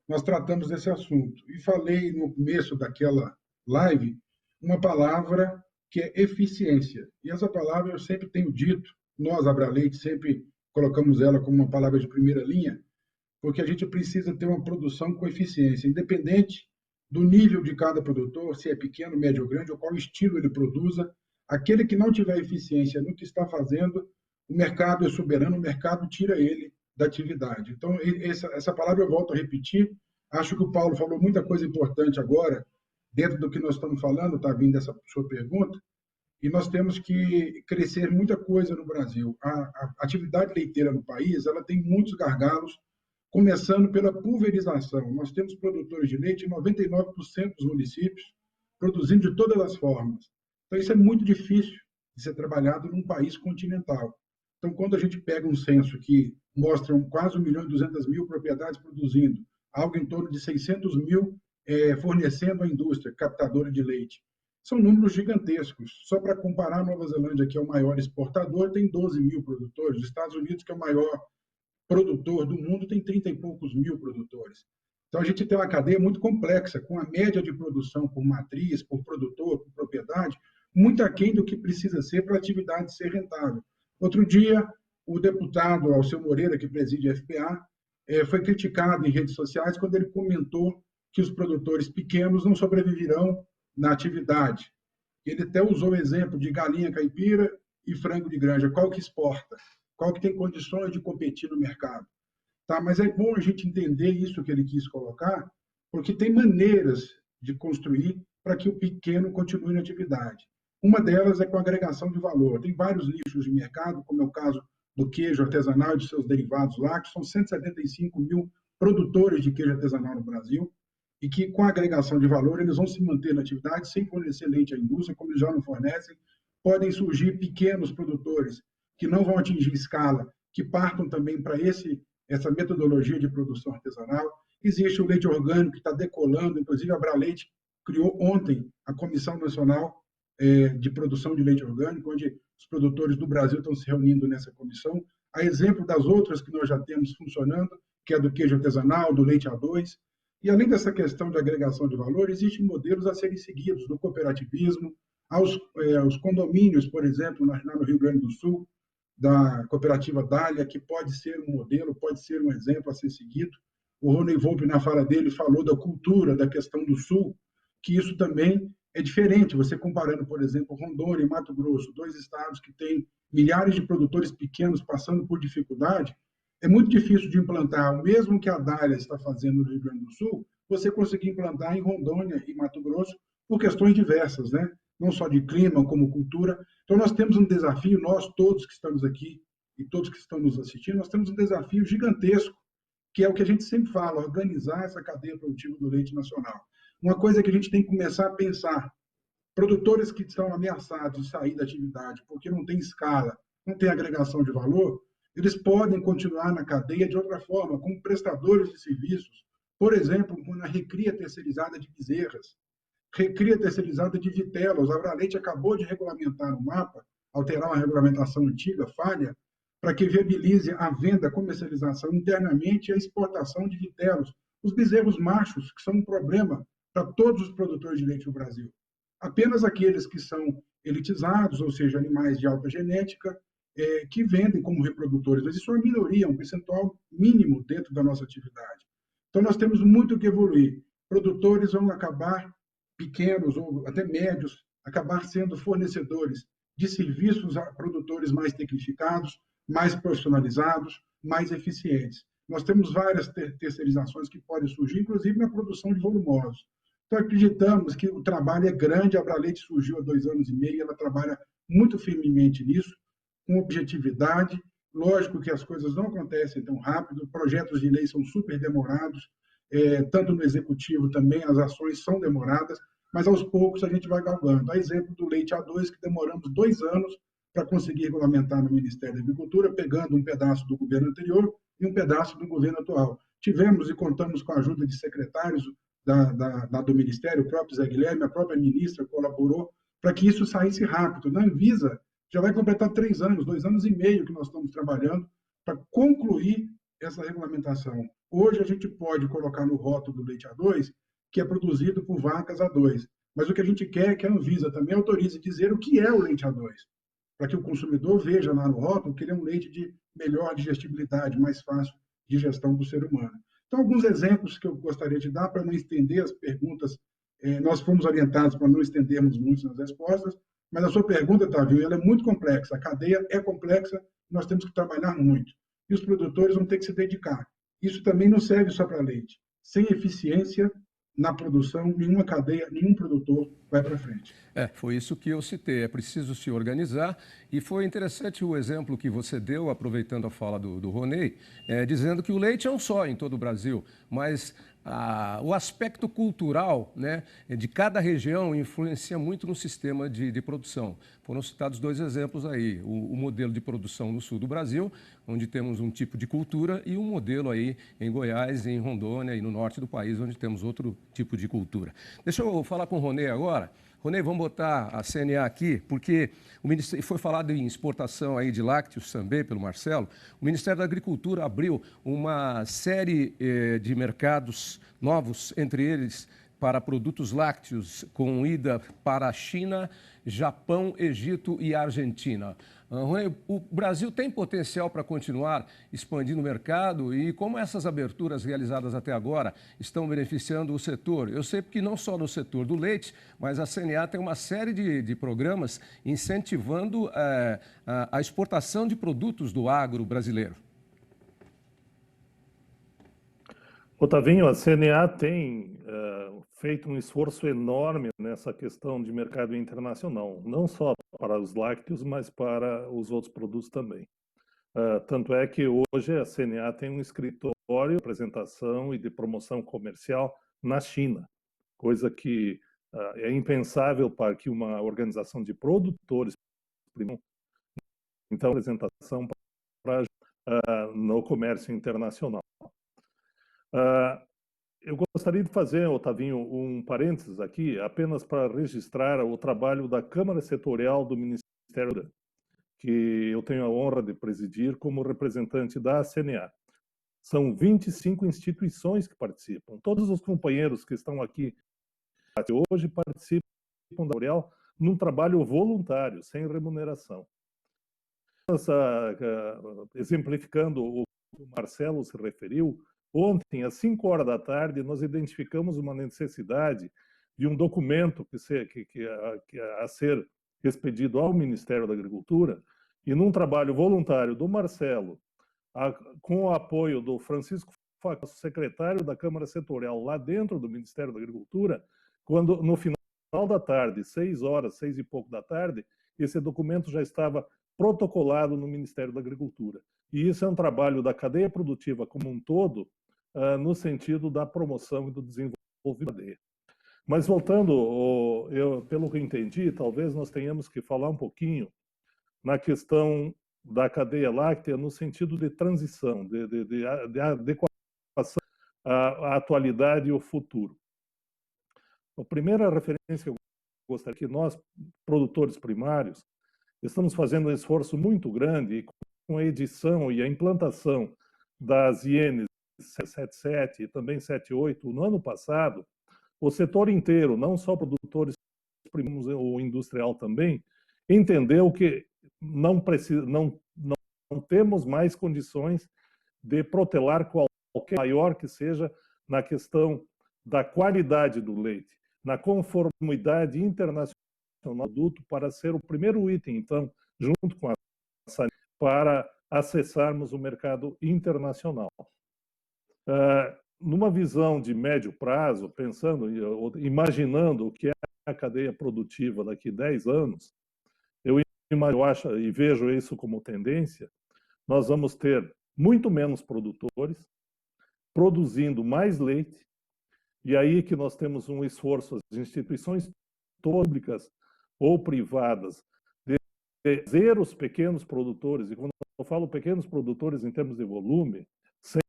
nós tratamos desse assunto. E falei no começo daquela live uma palavra que é eficiência. E essa palavra eu sempre tenho dito, nós, Abraleite, sempre colocamos ela como uma palavra de primeira linha, porque a gente precisa ter uma produção com eficiência, independente do nível de cada produtor, se é pequeno, médio ou grande, ou qual estilo ele produza. Aquele que não tiver eficiência no que está fazendo, o mercado é soberano, o mercado tira ele da atividade. Então, essa palavra eu volto a repetir. Acho que o Paulo falou muita coisa importante agora, dentro do que nós estamos falando, está vindo essa sua pergunta, e nós temos que crescer muita coisa no Brasil. A atividade leiteira no país, ela tem muitos gargalos, começando pela pulverização. Nós temos produtores de leite em 99% dos municípios, produzindo de todas as formas. Então, isso é muito difícil de ser trabalhado num país continental. Então, quando a gente pega um censo que mostra quase 1.200.000 propriedades produzindo, algo em torno de 600.000 fornecendo à indústria captadora de leite, são números gigantescos. Só para comparar, a Nova Zelândia, que é o maior exportador, tem 12.000 produtores. Os Estados Unidos, que é o maior produtor do mundo, tem 30 e poucos mil produtores. Então, a gente tem uma cadeia muito complexa, com a média de produção por matriz, por produtor, por propriedade, muito aquém do que precisa ser para a atividade ser rentável. Outro dia, o deputado Alceu Moreira, que preside a FPA, foi criticado em redes sociais quando ele comentou que os produtores pequenos não sobreviverão na atividade. Ele até usou o exemplo de galinha caipira e frango de granja. Qual que exporta? Qual que tem condições de competir no mercado? Tá? Mas é bom a gente entender isso que ele quis colocar, porque tem maneiras de construir para que o pequeno continue na atividade. Uma delas é com agregação de valor. Tem vários nichos de mercado, como é o caso do queijo artesanal e de seus derivados lácteos. São 175.000 produtores de queijo artesanal no Brasil e que, com a agregação de valor, eles vão se manter na atividade sem fornecer leite à indústria, como eles já não fornecem. Podem surgir pequenos produtores que não vão atingir escala, que partam também para essa metodologia de produção artesanal. Existe o leite orgânico que está decolando, inclusive a Abraleite criou ontem a Comissão Nacional de Produção de Leite Orgânico, onde os produtores do Brasil estão se reunindo nessa comissão, a exemplo das outras que nós já temos funcionando, que é do queijo artesanal, do leite A2. E além dessa questão de agregação de valor, existem modelos a serem seguidos do cooperativismo, aos condomínios, por exemplo, lá no Rio Grande do Sul, da cooperativa Dália, que pode ser um modelo, pode ser um exemplo a ser seguido. O Rony Volpe, na fala dele, falou da cultura, da questão do Sul, que isso também é diferente. Você comparando, por exemplo, Rondônia e Mato Grosso, dois estados que têm milhares de produtores pequenos passando por dificuldade, é muito difícil de implantar, o mesmo que a Dália está fazendo no Rio Grande do Sul, você conseguir implantar em Rondônia e Mato Grosso por questões diversas, né? Não só de clima, como cultura. Então, nós temos um desafio, nós todos que estamos aqui e todos que estão nos assistindo, nós temos um desafio gigantesco, que é o que a gente sempre fala, organizar essa cadeia produtiva do leite nacional. Uma coisa que a gente tem que começar a pensar, produtores que estão ameaçados de sair da atividade porque não tem escala, não tem agregação de valor, eles podem continuar na cadeia de outra forma, como prestadores de serviços, por exemplo, na recria terceirizada de bezerras, recria terceirizada de vitelas. A Abraleite acabou de regulamentar no mapa, alterar uma regulamentação antiga, falha, para que viabilize a venda, a comercialização internamente e a exportação de vitelos, os bezerros machos, que são um problema para todos os produtores de leite no Brasil. Apenas aqueles que são elitizados, ou seja, animais de alta genética, que vendem como reprodutores, mas isso é uma minoria, um percentual mínimo dentro da nossa atividade. Então, nós temos muito que evoluir. Produtores vão acabar, pequenos ou até médios, acabar sendo fornecedores de serviços a produtores mais tecnificados, mais profissionalizados, mais eficientes. Nós temos várias terceirizações que podem surgir, inclusive na produção de volumosos. Então, acreditamos que o trabalho é grande, a Abraleite surgiu há 2 anos e meio, ela trabalha muito firmemente nisso, com objetividade. Lógico que as coisas não acontecem tão rápido, projetos de lei são super demorados, tanto no executivo também, as ações são demoradas, mas aos poucos a gente vai galgando. A exemplo do leite A2, que demoramos 2 anos para conseguir regulamentar no Ministério da Agricultura, pegando um pedaço do governo anterior e um pedaço do governo atual. Tivemos e contamos com a ajuda de secretários do Ministério, o próprio Zé Guilherme, a própria ministra colaborou para que isso saísse rápido. Na Anvisa, já vai completar 3 anos, 2 anos e meio que nós estamos trabalhando para concluir essa regulamentação. Hoje a gente pode colocar no rótulo do leite A2 que é produzido por vacas A2, mas o que a gente quer é que a Anvisa também autorize dizer o que é o leite A2, para que o consumidor veja lá no rótulo que ele é um leite de melhor digestibilidade, mais fácil de digestão do ser humano. Então, alguns exemplos que eu gostaria de dar para não estender as perguntas. Nós fomos orientados para não estendermos muito nas respostas, mas a sua pergunta, Tavinho, ela é muito complexa. A cadeia é complexa, nós temos que trabalhar muito. E os produtores vão ter que se dedicar. Isso também não serve só para leite. Sem eficiência na produção, nenhuma cadeia, nenhum produtor vai para frente. Foi isso que eu citei. É preciso se organizar. E foi interessante o exemplo que você deu, aproveitando a fala do Ronei, dizendo que o leite é um só em todo o Brasil, mas o aspecto cultural, né, de cada região influencia muito no sistema de produção. Foram citados 2 exemplos aí, o modelo de produção no sul do Brasil, onde temos um tipo de cultura, e um modelo aí em Goiás, em Rondônia e no norte do país, onde temos outro tipo de cultura. Deixa eu falar com o Ronei agora. Ronei, vamos botar a CNA aqui, porque foi falado em exportação aí de lácteos também pelo Marcelo. O Ministério da Agricultura abriu uma série de mercados novos, entre eles para produtos lácteos, com ida para a China, Japão, Egito e Argentina. Ronei, o Brasil tem potencial para continuar expandindo o mercado, e como essas aberturas realizadas até agora estão beneficiando o setor? Eu sei que não só no setor do leite, mas a CNA tem uma série de programas incentivando a exportação de produtos do agro brasileiro. Otavinho, a CNA tem feito um esforço enorme nessa questão de mercado internacional, não só para os lácteos, mas para os outros produtos também. Tanto é que hoje a CNA tem um escritório de apresentação e de promoção comercial na China, coisa que é impensável para que uma organização de produtores então apresentação no comércio internacional. Eu gostaria de fazer, Otavinho, um parênteses aqui, apenas para registrar o trabalho da Câmara Setorial do Ministério, que eu tenho a honra de presidir como representante da CNA. São 25 instituições que participam. Todos os companheiros que estão aqui hoje participam da Setorial num trabalho voluntário, sem remuneração. Exemplificando o que o Marcelo se referiu, ontem, às 5 horas da tarde, nós identificamos uma necessidade de um documento a ser expedido ao Ministério da Agricultura, e num trabalho voluntário do Marcelo, com o apoio do Francisco Faca, secretário da Câmara Setorial, lá dentro do Ministério da Agricultura, quando no final da tarde, 6 horas, 6 e pouco da tarde, esse documento já estava protocolado no Ministério da Agricultura. E isso é um trabalho da cadeia produtiva como um todo, no sentido da promoção e do desenvolvimento. Mas voltando, pelo que eu entendi, talvez nós tenhamos que falar um pouquinho na questão da cadeia láctea no sentido de transição, de adequação à atualidade e ao futuro. A primeira referência que eu gostaria que nós, produtores primários, estamos fazendo um esforço muito grande com a edição e a implantação das INs 77 e também 78 no ano passado. O setor inteiro, não só produtores primários ou industrial também, entendeu que não temos mais condições de protelar qualquer maior que seja na questão da qualidade do leite, na conformidade internacional do produto, para ser o primeiro item, então, junto com a sanidade, para acessarmos o mercado internacional. Numa visão de médio prazo, pensando, imaginando o que é a cadeia produtiva daqui a 10 anos, eu acho e vejo isso como tendência, nós vamos ter muito menos produtores, produzindo mais leite, e aí que nós temos um esforço, as instituições públicas ou privadas, de trazer os pequenos produtores, e quando eu falo pequenos produtores em termos de volume,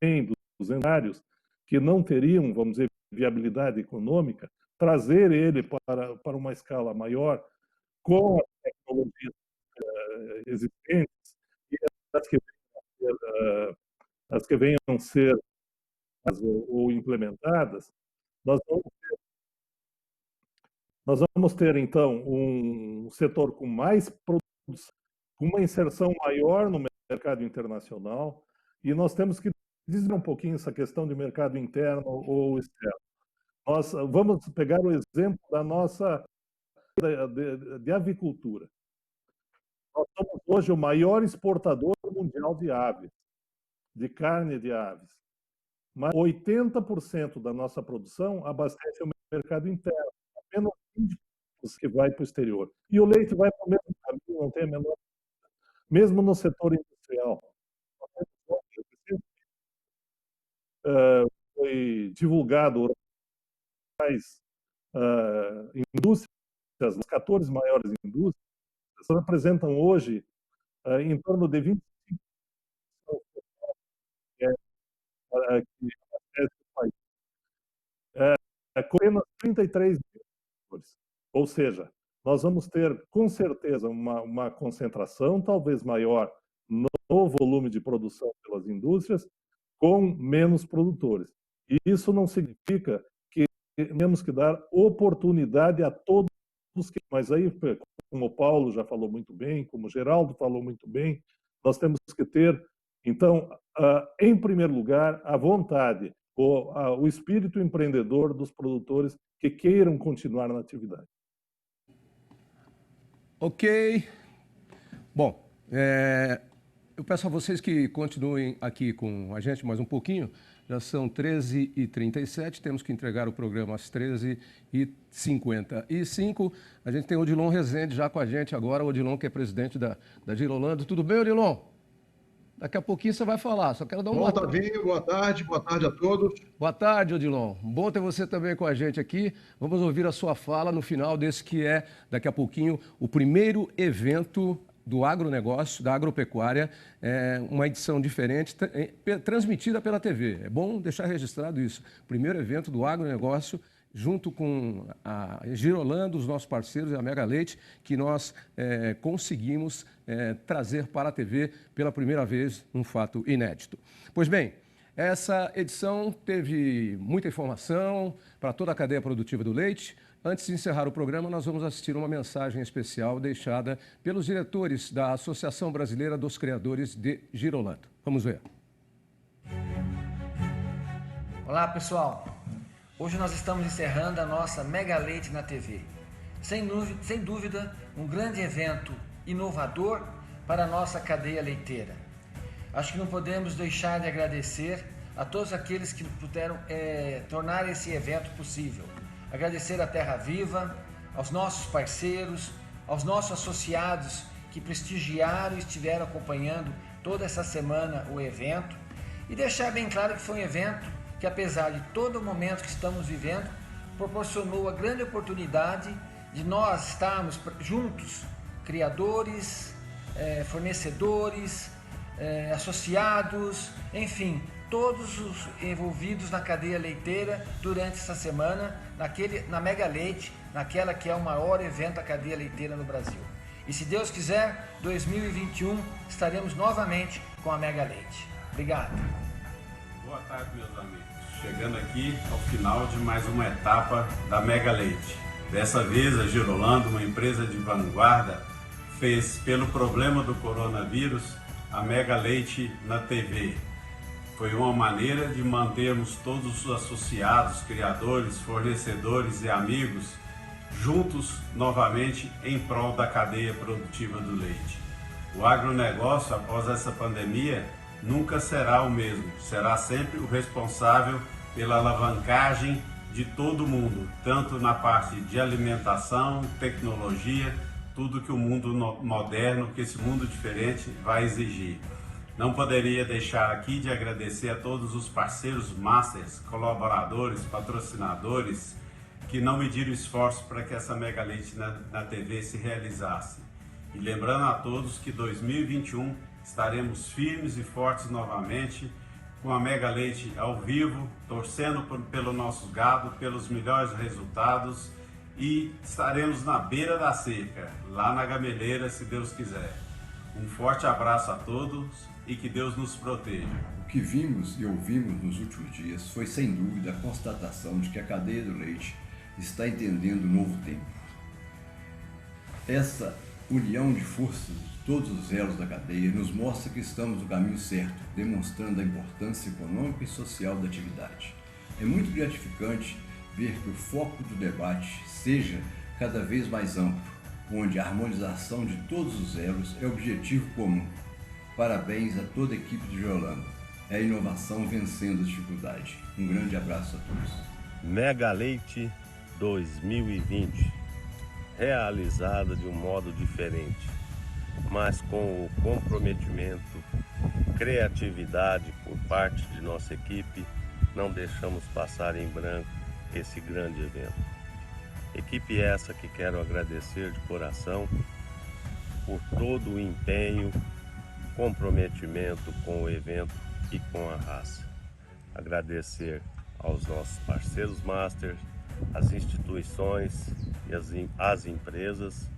100, 200, que não teriam, vamos dizer, viabilidade econômica, trazer ele para uma escala maior, com as tecnologias existentes, e as que venham a ser ou implementadas, nós vamos ter, então, um setor com mais produção, com uma inserção maior no mercado internacional, e nós temos que dizer um pouquinho essa questão de mercado interno ou externo. Nós vamos pegar o exemplo da nossa de avicultura. Nós somos hoje o maior exportador mundial de aves, de carne de aves. Mas 80% da nossa produção abastece o mercado interno, apenas 20% que vai para o exterior. E o leite vai para o mesmo caminho, não tem a menor. Mesmo no setor industrial. Foi divulgado as indústrias, as 14 maiores indústrias, representam hoje em torno de 25% que abastece o país. Com apenas 33 mil. Ou seja, nós vamos ter, com certeza, uma concentração talvez maior no volume de produção pelas indústrias, com menos produtores. E isso não significa que temos que dar oportunidade a todos, mas aí, como o Paulo já falou muito bem, como o Geraldo falou muito bem, nós temos que ter, então, em primeiro lugar, a vontade, o espírito empreendedor dos produtores que queiram continuar na atividade. Ok. Bom, eu peço a vocês que continuem aqui com a gente mais um pouquinho. Já são 13h37, temos que entregar o programa às 13h55. A gente tem o Odilon Rezende já com a gente agora, o Odilon que é presidente da Girolando. Tudo bem, Odilon? Daqui a pouquinho você vai falar, só quero dar uma... Bom, Tavinho, boa tarde a todos. Boa tarde, Odilon. Bom ter você também com a gente aqui. Vamos ouvir a sua fala no final desse que é, daqui a pouquinho, o primeiro evento do agronegócio, da agropecuária, uma edição diferente, transmitida pela TV. É bom deixar registrado isso. Primeiro evento do agronegócio, junto com a Girolando, os nossos parceiros e a Mega Leite, que nós conseguimos trazer para a TV pela primeira vez, um fato inédito. Pois bem, essa edição teve muita informação para toda a cadeia produtiva do leite. Antes de encerrar o programa, nós vamos assistir uma mensagem especial deixada pelos diretores da Associação Brasileira dos Criadores de Girolando. Vamos ver. Olá, pessoal. Hoje nós estamos encerrando a nossa Mega Leite na TV. Sem dúvida, um grande evento inovador para a nossa cadeia leiteira. Acho que não podemos deixar de agradecer a todos aqueles que puderam tornar esse evento possível. Agradecer à Terra Viva, aos nossos parceiros, aos nossos associados que prestigiaram e estiveram acompanhando toda essa semana o evento e deixar bem claro que foi um evento que, apesar de todo o momento que estamos vivendo, proporcionou a grande oportunidade de nós estarmos juntos, criadores, fornecedores, associados, enfim, todos os envolvidos na cadeia leiteira durante essa semana, na Mega Leite, naquela que é o maior evento da cadeia leiteira no Brasil. E se Deus quiser, 2021 estaremos novamente com a Mega Leite. Obrigado. Boa tarde, meus amigos. Chegando aqui ao final de mais uma etapa da Mega Leite. Dessa vez, a Girolando, uma empresa de vanguarda, fez, pelo problema do coronavírus, a Mega Leite na TV. Foi uma maneira de mantermos todos os associados, criadores, fornecedores e amigos juntos novamente em prol da cadeia produtiva do leite. O agronegócio, após essa pandemia, nunca será o mesmo. Será sempre o responsável pela alavancagem de todo mundo, tanto na parte de alimentação, tecnologia, tudo que o mundo moderno, que esse mundo diferente vai exigir. Não poderia deixar aqui de agradecer a todos os parceiros masters, colaboradores, patrocinadores, que não mediram esforço para que essa Mega Leite na TV se realizasse. E lembrando a todos que 2021 estaremos firmes e fortes novamente, com a Mega Leite ao vivo, torcendo pelo nosso gado, pelos melhores resultados, e estaremos na beira da cerca, lá na Gameleira, se Deus quiser. Um forte abraço a todos e que Deus nos proteja. O que vimos e ouvimos nos últimos dias foi, sem dúvida, a constatação de que a cadeia do leite está entendendo um novo tempo. Essa união de forças de todos os elos da cadeia nos mostra que estamos no caminho certo, demonstrando a importância econômica e social da atividade. É muito gratificante ver que o foco do debate seja cada vez mais amplo, onde a harmonização de todos os elos é objetivo comum. Parabéns a toda a equipe de Girolando. É a inovação vencendo a dificuldade. Um grande abraço a todos. Mega Leite 2020, realizada de um modo diferente, mas com o comprometimento, criatividade por parte de nossa equipe, não deixamos passar em branco esse grande evento. Equipe essa que quero agradecer de coração por todo o empenho, comprometimento com o evento e com a raça. Agradecer aos nossos parceiros masters, as instituições e as empresas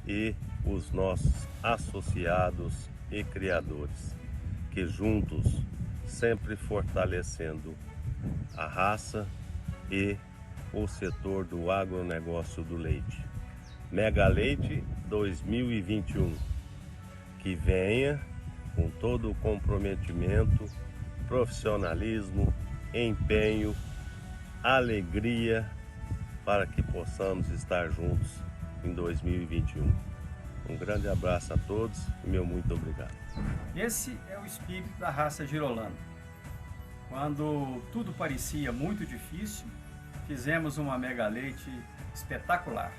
e os nossos associados e criadores, que juntos, sempre fortalecendo a raça e o setor do agronegócio do leite. Mega Leite 2021, que venha com todo o comprometimento, profissionalismo, empenho, alegria, para que possamos estar juntos em 2021. Um grande abraço a todos e meu muito obrigado. Esse é o espírito da raça Girolando. Quando tudo parecia muito difícil, fizemos uma Mega Leite espetacular,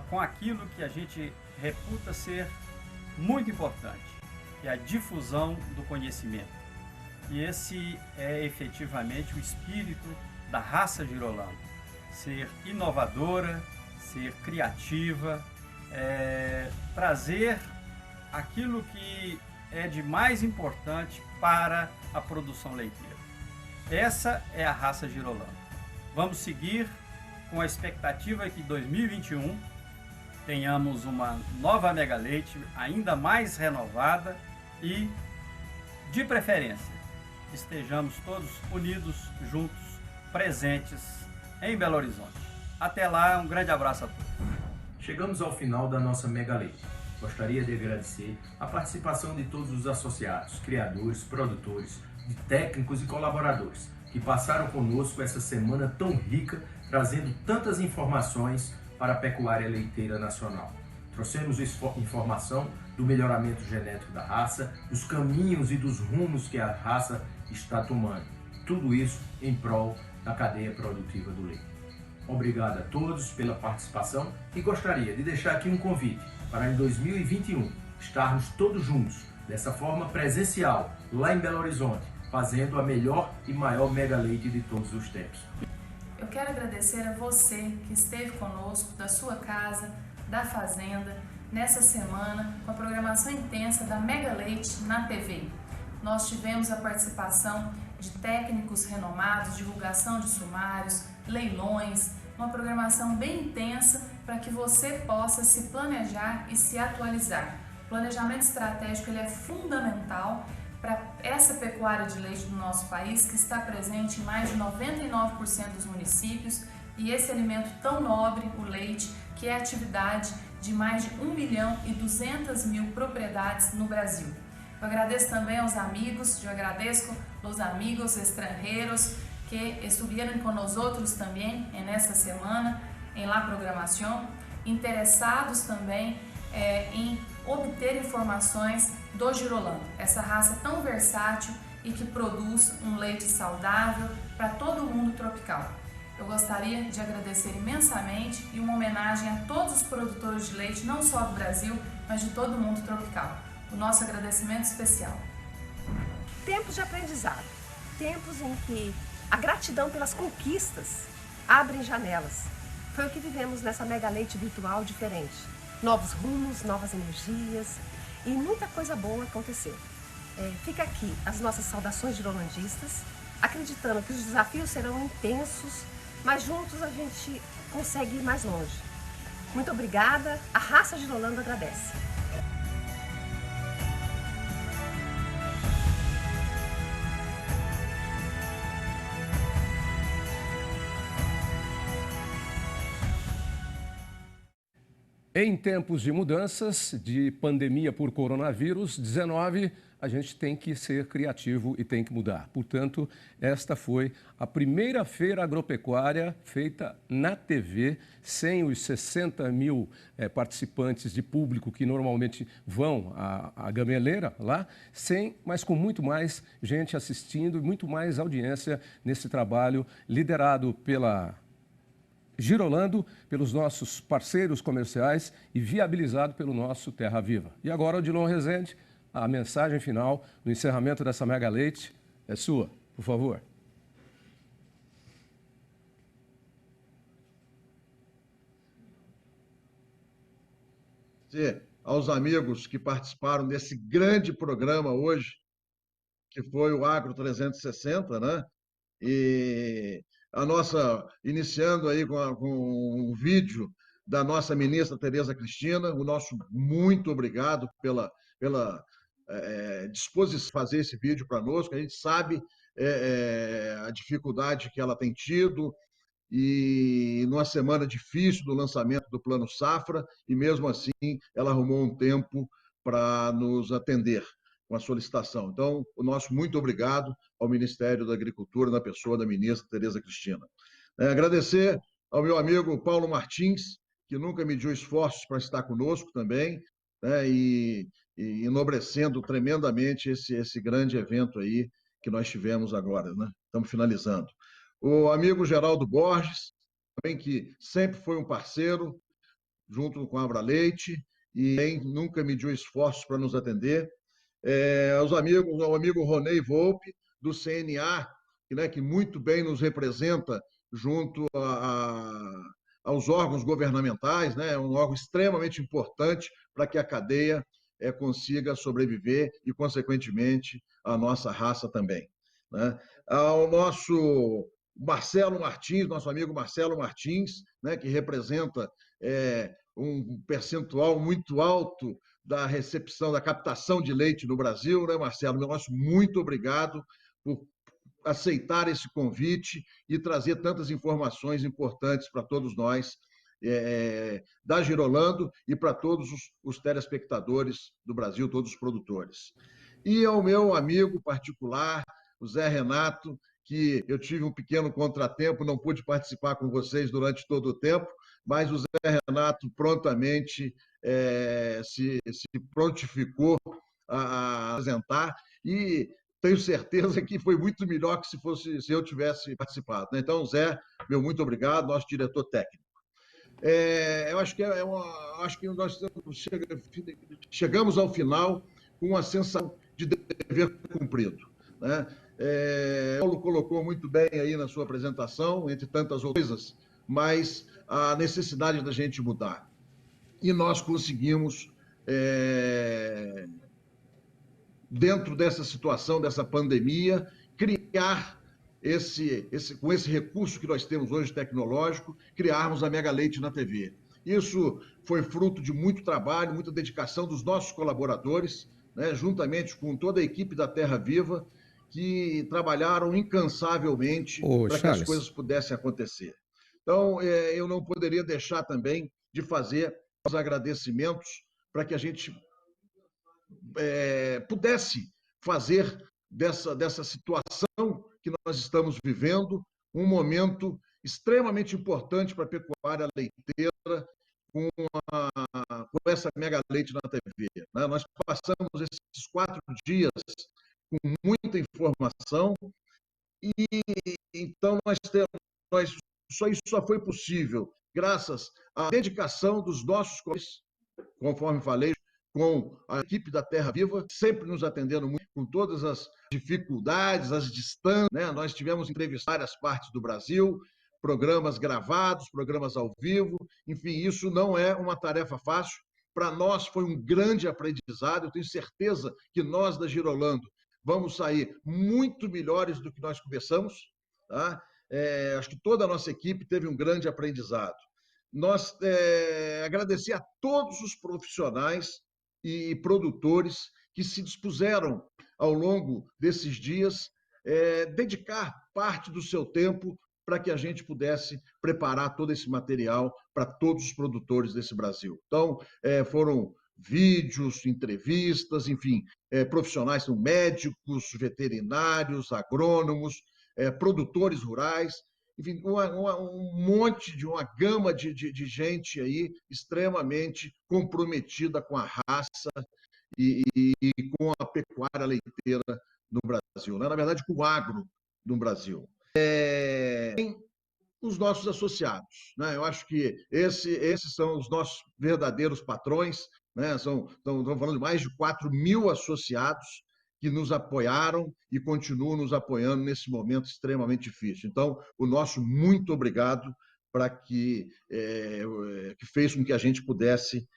com aquilo que a gente reputa ser muito importante, que é a difusão do conhecimento. E esse é efetivamente o espírito da raça Girolando. Ser inovadora, ser criativa, trazer aquilo que é de mais importante para a produção leiteira. Essa é a raça Girolando. Vamos seguir com a expectativa que em 2021 tenhamos uma nova Mega Leite ainda mais renovada e, de preferência, estejamos todos unidos, juntos, presentes em Belo Horizonte. Até lá, um grande abraço a todos. Chegamos ao final da nossa Mega Leite. Gostaria de agradecer a participação de todos os associados, criadores, produtores, de técnicos e colaboradores que passaram conosco essa semana tão rica, trazendo tantas informações para a pecuária leiteira nacional. Trouxemos informação do melhoramento genético da raça, dos caminhos e dos rumos que a raça está tomando. Tudo isso em prol da cadeia produtiva do leite. Obrigado a todos pela participação e gostaria de deixar aqui um convite para em 2021 estarmos todos juntos, dessa forma presencial, lá em Belo Horizonte, fazendo a melhor e maior Mega Leite de todos os tempos. Eu quero agradecer a você que esteve conosco, da sua casa, da fazenda, nessa semana, com a programação intensa da Mega Leite na TV. Nós tivemos a participação de técnicos renomados, divulgação de sumários, leilões, uma programação bem intensa para que você possa se planejar e se atualizar. O planejamento estratégico ele é fundamental para essa pecuária de leite do nosso país, que está presente em mais de 99% dos municípios, e esse alimento tão nobre, o leite, que é a atividade de mais de 1.200.000 propriedades no Brasil. Eu agradeço também aos amigos, eu agradeço aos amigos estrangeiros que estuvieron com nós outros também nessa semana, em la programação, interessados também em obter informações do Girolando, essa raça tão versátil e que produz um leite saudável para todo o mundo tropical. Eu gostaria de agradecer imensamente e uma homenagem a todos os produtores de leite, não só do Brasil, mas de todo o mundo tropical. O nosso agradecimento especial. Tempos de aprendizado, tempos em que a gratidão pelas conquistas abrem janelas. Foi o que vivemos nessa Mega Leite virtual diferente. Novos rumos, novas energias e muita coisa boa aconteceu. Fica aqui as nossas saudações girolandistas, acreditando que os desafios serão intensos, mas juntos a gente consegue ir mais longe. Muito obrigada, a raça Girolando agradece. Em tempos de mudanças, de pandemia por coronavírus 19, a gente tem que ser criativo e tem que mudar. Portanto, esta foi a primeira feira agropecuária feita na TV, sem os 60 mil participantes de público que normalmente vão à gameleira lá, mas com muito mais gente assistindo e muito mais audiência nesse trabalho liderado pela Girolando, pelos nossos parceiros comerciais e viabilizado pelo nosso Terra Viva. E agora, Odilon Rezende, a mensagem final do encerramento dessa Mega Leite é sua, por favor. Aos amigos que participaram desse grande programa hoje, que foi o Agro 360, né? E iniciando aí com um vídeo da nossa ministra Tereza Cristina, o nosso muito obrigado pela disposição de fazer esse vídeo conosco. A gente sabe a dificuldade que ela tem tido, e numa semana difícil do lançamento do Plano Safra, e mesmo assim ela arrumou um tempo para nos atender com a solicitação. Então, o nosso muito obrigado ao Ministério da Agricultura, na pessoa da ministra Tereza Cristina. Agradecer ao meu amigo Paulo Martins, que nunca mediu esforços para estar conosco também, né, e enobrecendo tremendamente esse grande evento aí que nós tivemos agora, né? Estamos finalizando. O amigo Geraldo Borges, também, que sempre foi um parceiro, junto com a Abra Leite, e nunca mediu esforços para nos atender. O amigo Ronei Volpe, do CNA, que muito bem nos representa junto aos órgãos governamentais, né? É um órgão extremamente importante para que a cadeia consiga sobreviver e, consequentemente, a nossa raça também, né? Ao nosso Marcelo Martins, nosso amigo Marcelo Martins, né? Que representa um percentual muito alto da recepção, da captação de leite no Brasil, né, Marcelo? Meu nosso muito obrigado por aceitar esse convite e trazer tantas informações importantes para todos nós da Girolando e para todos os telespectadores do Brasil, todos os produtores. E ao meu amigo particular, o Zé Renato, que eu tive um pequeno contratempo, não pude participar com vocês durante todo o tempo, mas o Zé Renato prontamente se prontificou a apresentar, e tenho certeza que foi muito melhor que se eu tivesse participado. Então, Zé, meu muito obrigado, nosso diretor técnico. Eu acho que nós chegamos ao final com uma sensação de dever cumprido, né? Paulo colocou muito bem aí na sua apresentação, entre tantas outras coisas, mas a necessidade da gente mudar. E nós conseguimos, dentro dessa situação, dessa pandemia, criar com esse recurso que nós temos hoje tecnológico, criarmos a Mega Leite na TV. Isso foi fruto de muito trabalho, muita dedicação dos nossos colaboradores, né, juntamente com toda a equipe da Terra Viva, que trabalharam incansavelmente para que as coisas pudessem acontecer. Então, eu não poderia deixar também de fazer os agradecimentos para que a gente pudesse fazer dessa situação que nós estamos vivendo um momento extremamente importante para a pecuária leiteira, com com essa Mega Leite na TV. Né? Nós passamos esses 4 dias com muita informação e então isso só foi possível graças à dedicação dos nossos colegas, conforme falei, com a equipe da Terra Viva, sempre nos atendendo muito, com todas as dificuldades, as distâncias. Né? Nós tivemos entrevistar várias partes do Brasil, programas gravados, programas ao vivo, enfim, isso não é uma tarefa fácil. Para nós foi um grande aprendizado, eu tenho certeza que nós da Girolando vamos sair muito melhores do que nós começamos. Tá? Acho que toda a nossa equipe teve um grande aprendizado. Nós agradecer a todos os profissionais e produtores que se dispuseram ao longo desses dias dedicar parte do seu tempo para que a gente pudesse preparar todo esse material para todos os produtores desse Brasil. Então, foram vídeos, entrevistas, enfim, profissionais, são médicos, veterinários, agrônomos, produtores rurais, enfim, uma gama de gente aí extremamente comprometida com a raça e com a pecuária leiteira no Brasil, né? Na verdade, com o agro no Brasil. Os nossos associados, né? Eu acho que esses são os nossos verdadeiros patrões, né? Estamos falando de mais de 4.000 associados que nos apoiaram e continuam nos apoiando nesse momento extremamente difícil. Então, o nosso muito obrigado para que fez com que a gente pudesse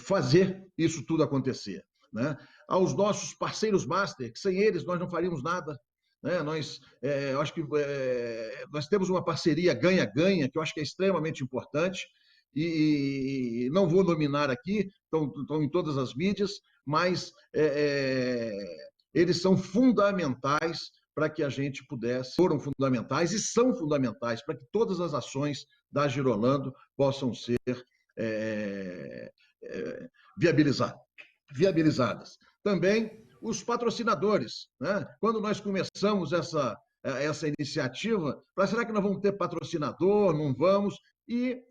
fazer isso tudo acontecer. Né? Aos nossos parceiros master, que sem eles nós não faríamos nada. Né? Eu acho que nós temos uma parceria ganha-ganha, que eu acho que é extremamente importante, e não vou nominar aqui, estão em todas as mídias, mas eles são fundamentais para que a gente foram fundamentais e são fundamentais para que todas as ações da Girolando possam ser viabilizadas. Também os patrocinadores, né? Quando nós começamos essa iniciativa, será que nós vamos ter patrocinador? Não vamos? E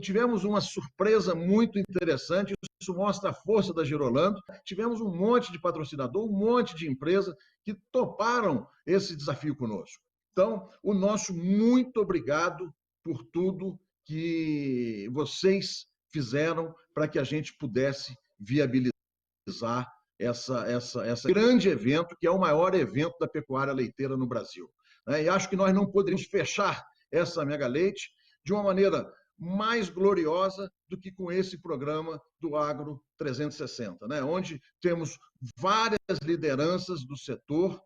tivemos uma surpresa muito interessante, isso mostra a força da Girolando. Tivemos um monte de patrocinador, um monte de empresa que toparam esse desafio conosco. Então, o nosso muito obrigado por tudo que vocês fizeram para que a gente pudesse viabilizar esse grande evento, que é o maior evento da pecuária leiteira no Brasil. E acho que nós não poderíamos fechar essa Mega Leite de uma maneira mais gloriosa do que com esse programa do Agro 360, né? Onde temos várias lideranças do setor,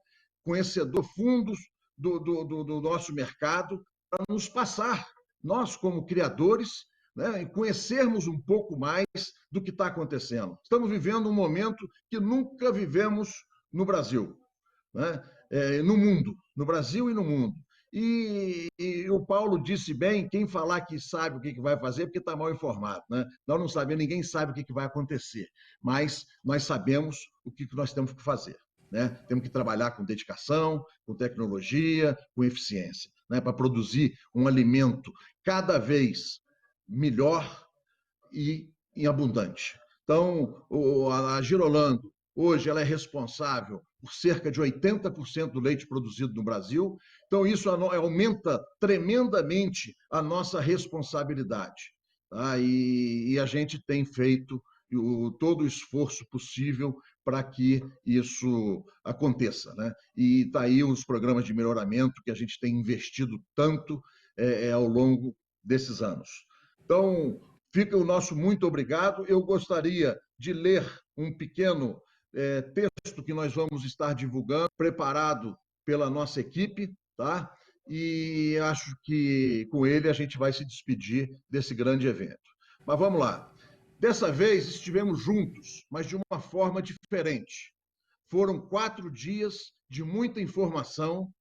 conhecedor fundos do nosso mercado, para nos passar, nós como criadores, né, e conhecermos um pouco mais do que está acontecendo. Estamos vivendo um momento que nunca vivemos no Brasil, né? No mundo, no Brasil e no mundo. E o Paulo disse bem, quem falar que sabe o que vai fazer, porque está mal informado. Né? Nós não sabemos, ninguém sabe o que vai acontecer, mas nós sabemos o que nós temos que fazer. Né? Temos que trabalhar com dedicação, com tecnologia, com eficiência, né? Para produzir um alimento cada vez melhor e abundante. Então, a Girolando, hoje, ela é responsável por cerca de 80% do leite produzido no Brasil. Então, isso aumenta tremendamente a nossa responsabilidade. Tá? E a gente tem feito todo o esforço possível para que isso aconteça. Né? E está aí os programas de melhoramento que a gente tem investido tanto ao longo desses anos. Então, fica o nosso muito obrigado. Eu gostaria de ler um pequeno texto que nós vamos estar divulgando, preparado pela nossa equipe, tá? E acho que com ele a gente vai se despedir desse grande evento. Mas vamos lá. Dessa vez estivemos juntos, mas de uma forma diferente. Foram 4 dias de muita informação,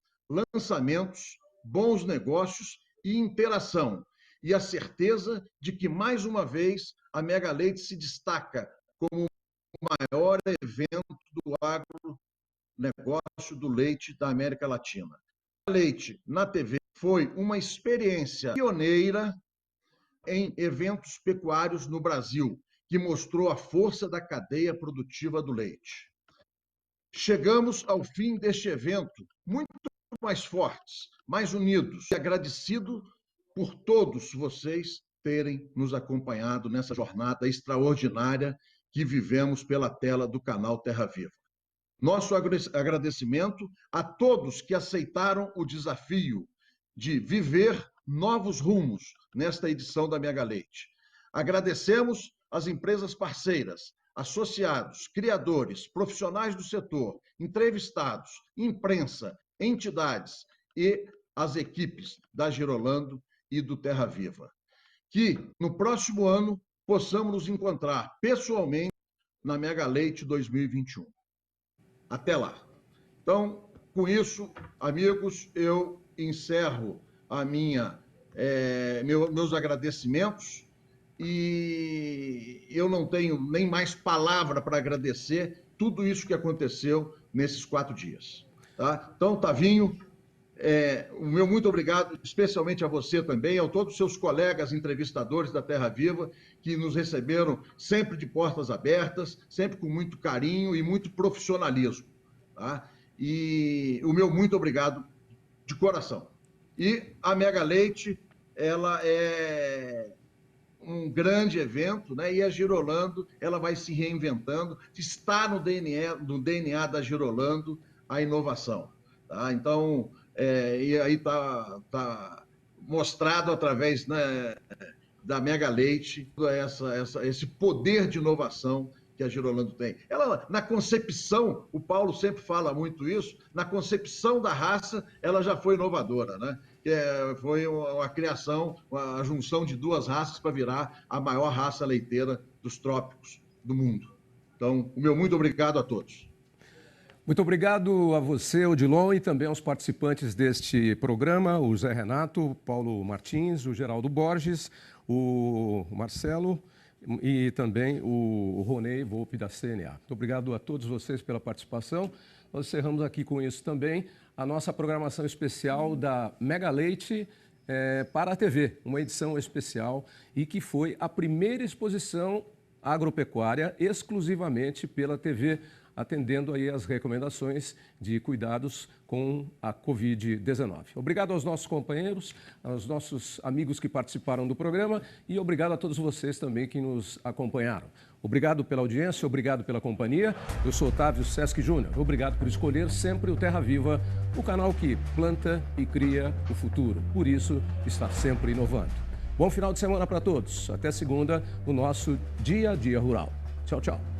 lançamentos, bons negócios e interação, e a certeza de que, mais uma vez, a Mega Leite se destaca como o maior evento do agronegócio do leite da América Latina. A Leite na TV foi uma experiência pioneira em eventos pecuários no Brasil, que mostrou a força da cadeia produtiva do leite. Chegamos ao fim deste evento muito mais fortes, mais unidos, e agradecido por todos vocês terem nos acompanhado nessa jornada extraordinária que vivemos pela tela do canal Terra Viva. Nosso agradecimento a todos que aceitaram o desafio de viver novos rumos nesta edição da Mega Leite. Agradecemos as empresas parceiras, associados, criadores, profissionais do setor, entrevistados, imprensa, entidades e as equipes da Girolando e do Terra Viva. Que no próximo ano possamos nos encontrar pessoalmente na Mega Leite 2021. Até lá. Então, com isso, amigos, eu encerro a meus agradecimentos e eu não tenho nem mais palavra para agradecer tudo isso que aconteceu nesses 4 dias. Tá? Então, Tavinho, o meu muito obrigado, especialmente a você também, a todos os seus colegas entrevistadores da Terra Viva, que nos receberam sempre de portas abertas, sempre com muito carinho e muito profissionalismo. Tá? E o meu muito obrigado de coração. E a Mega Leite, ela é um grande evento, né? E a Girolando, ela vai se reinventando, está no DNA da Girolando a inovação. Tá? Então, e aí está mostrado através, né, da Mega Leite esse poder de inovação que a Girolando tem. Ela, na concepção, o Paulo sempre fala muito isso, na concepção da raça, ela já foi inovadora, né? Foi a criação, a junção de 2 raças para virar a maior raça leiteira dos trópicos do mundo. Então, o meu muito obrigado a todos. Muito obrigado a você, Odilon, e também aos participantes deste programa, o Zé Renato, o Paulo Martins, o Geraldo Borges, o Marcelo e também o Ronei Volpe da CNA. Muito obrigado a todos vocês pela participação. Nós encerramos aqui com isso também a nossa programação especial da Mega Leite para a TV, uma edição especial e que foi a primeira exposição agropecuária exclusivamente pela TV, atendendo aí as recomendações de cuidados com a Covid-19. Obrigado aos nossos companheiros, aos nossos amigos que participaram do programa e obrigado a todos vocês também que nos acompanharam. Obrigado pela audiência, obrigado pela companhia. Eu sou Otávio Sesc Júnior. Obrigado por escolher sempre o Terra Viva, o canal que planta e cria o futuro. Por isso, está sempre inovando. Bom final de semana para todos. Até segunda, o nosso Dia a Dia Rural. Tchau, tchau.